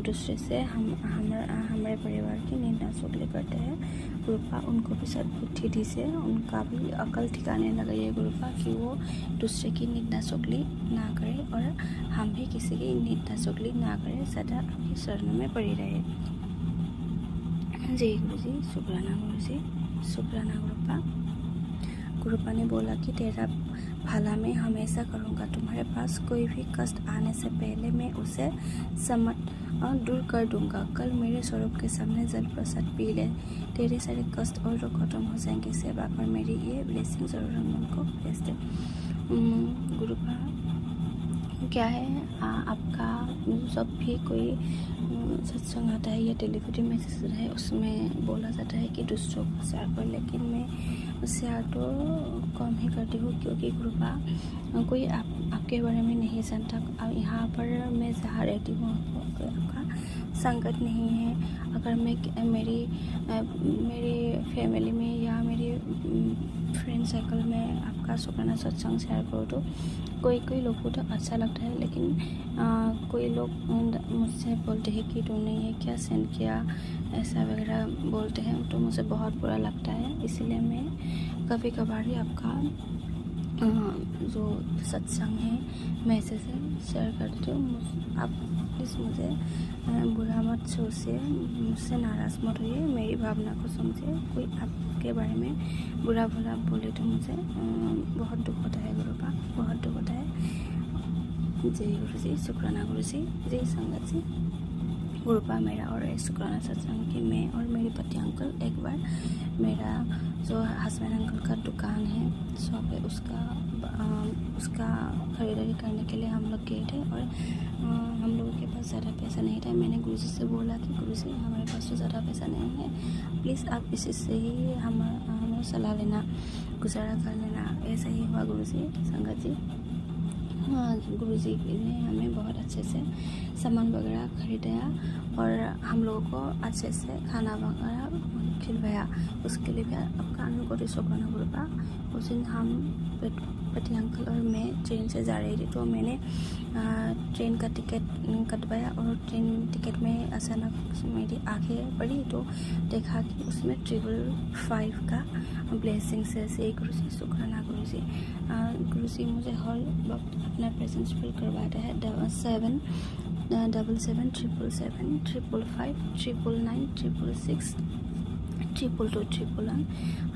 दूसरे से हमारे परिवार की निंदा चुगली करते हैं गुरुपा। उनको भी सद्बुद्धि दीजिए, उनका भी अकल ठिकाने लगाइए गुरुपा कि वो दूसरे की निंदा चुगली ना करे और हम भी किसी की निंदा चुगली ना करें, सदा आपकी शरण में पड़ी रहे। जय गुरुजी, शुक्राना गुरुजी, शुक्राना गुरुपा। गुरुपा ने बोला कि तेरा भला मैं हमेशा करूँगा, तुम्हारे पास कोई भी कष्ट आने से पहले मैं उसे दूर कर दूंगा। कल मेरे स्वरूप के सामने जल प्रसाद पी ले, तेरे सारे कष्ट और दुख खत्म हो जाएंगे। सेवा कर मेरी ये ब्लेसिंग जरूर मन को भेज दे। गुरुपा क्या है आपका जब भी कोई सत्संग आता है या टेलीविजन मैसेज है उसमें बोला जाता है कि दूसरों को शेयर कर, लेकिन मैं शेयर तो कम ही करती हूँ क्योंकि गुरुपा कोई आपके बारे में नहीं जानता। अब यहाँ पर मैं जहाँ रहती हूँ कोई आपका संगत नहीं है। अगर मैं मेरी फैमिली में या मेरी फ्रेंड सर्कल में आपका शुक्राना सत्संग शेयर करो तो कोई लोग को तो अच्छा लगता है, लेकिन कोई लोग मुझसे बोलते हैं कि तुमने ये क्या सेंड किया ऐसा वगैरह बोलते हैं, तो मुझे बहुत बुरा लगता है। इसलिए मैं कभी कभार ही आपका जो सत्संग है मैसेज है शेयर करती हूँ। आप प्लीज़ मुझे बुरा मत सोचिए, मुझसे नाराज़ मत होइए, मेरी भावना को समझिए। कोई आपके बारे में बुरा भला बोले तो मुझे बहुत दुख होता है गुरुपा, बहुत दुख होता है। जय गुरु जी, शुक्राना गुरु जी, जय संगत जी। गुरुपा मेरा और शुक्राना सत्संग कि मैं और मेरे पति अंकल एक बार मेरा जो हस्बैंड अंकल का दुकान है, शॉप है, उसका खरीदारी करने के लिए हम लोग गए थे और हम लोगों के पास ज़्यादा पैसा नहीं था। मैंने गुरुजी से बोला कि गुरुजी हमारे पास तो ज़्यादा पैसा नहीं है, प्लीज़ आप इसी से ही हमें सलाह लेना, गुजारा कर लेना। ऐसा ही हुआ गुरुजी, संगत जी। गुरुजी ने हमें बहुत अच्छे से सामान वगैरह खरीदाया और हम लोगों को अच्छे से खाना वगैरह खिलवाया। उसके लिए भी आपका अनुकोटि शुक्राना गुरुपा। उस दिन हम पति अंकल और मैं ट्रेन से जा रही थी, तो मैंने ट्रेन का टिकट कटवाया और ट्रेन टिकट में अचानक मेरी आंखें पड़ी तो देखा कि उसमें 555 का ब्लेसिंग से गुरुजी शुक्राना गुरुजी। गुरुजी मुझे हर वक्त अपना प्रेजेंस फील करवाता है। 7 77 777 555 999 666 222 111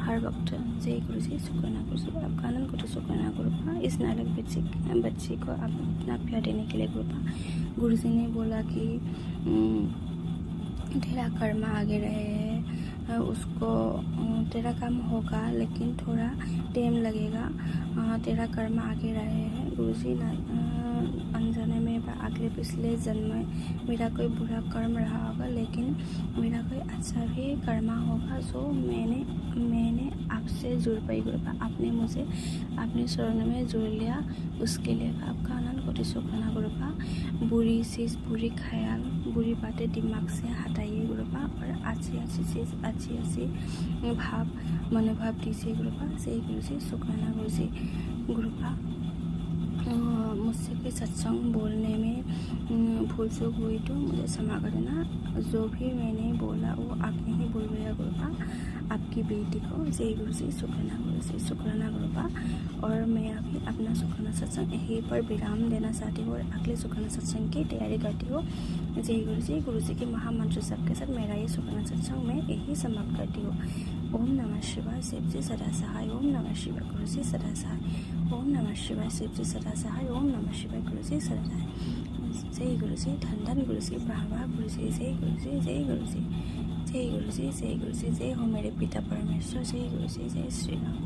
हर वक्त। जय गुरुजी, शुक्राना गुरुजी, आपका आनंद को तो शुक्राना गुरुपा। इस नालक बच्ची को आप इतना प्यार देने के लिए गुरुपा। गुरुजी ने बोला कि तेरा कर्म आगे रहे है, उसको तेरा काम होगा लेकिन थोड़ा टाइम लगेगा, तेरा कर्म आगे रहे हैं। गुरुजी अनजाने में अगले पिछले जन्म में मेरा कोई बुरा कर्म रहा होगा, लेकिन मेरा कोई अच्छा भी कर्मा होगा जो मैंने आपसे जुड़ पाई गुरुपा। आपने मुझे अपने शरण में जुड़ लिया, उसके लिए आपका आनंद कोटि शुक्राना गुरुपा। बुरी चीज़, बुरी ख्याल, बुरी बातें दिमाग से हटाइए गुरुपा और अच्छी चीज़, अच्छी भाव मनोभाव दीजिए गुरुपा। जय गुरुजी, शुक्राना गुरुजी। गुरुपा मुझसे कोई सत्संग बोलने में भूल चूक हुई तो मुझे क्षमा करना। जो भी मैंने बोला वो आपने ही बोलवाया गुरुपा, आपकी बेटी को। जय गुरुजी, शुक्राना गुरुजी, शुक्राना गुरुपा। और मैं अभी अपना शुक्राना सत्संग यहीं पर विराम देना चाहती हूँ और अगले शुक्राना सत्संग की तैयारी करती हूँ। जय गुरुजी। गुरुजी के महामंत्र सबके साथ मेरा ये शुक्राना सत्संग मैं यही समाप्त करती हूँ। ओम नमः शिवाय, शिव जी सदा सहाय। ओम नमः शिवाय, गुरु जी सदा सहाय। ओम नमः शिवाय, शिव जी सदा सहाय। ओम नमः शिवाय, गुरु जी सदा सहाय। जय गुरु जी, धन धन गुरु जी, वाह गुरु जी, जय गुरु जी, जय गुरु जी, जय गुरु जी, जय गुरु जी, जय हो मेरे पिता परमेश्वर। जय गुरु जी, जय श्री राम।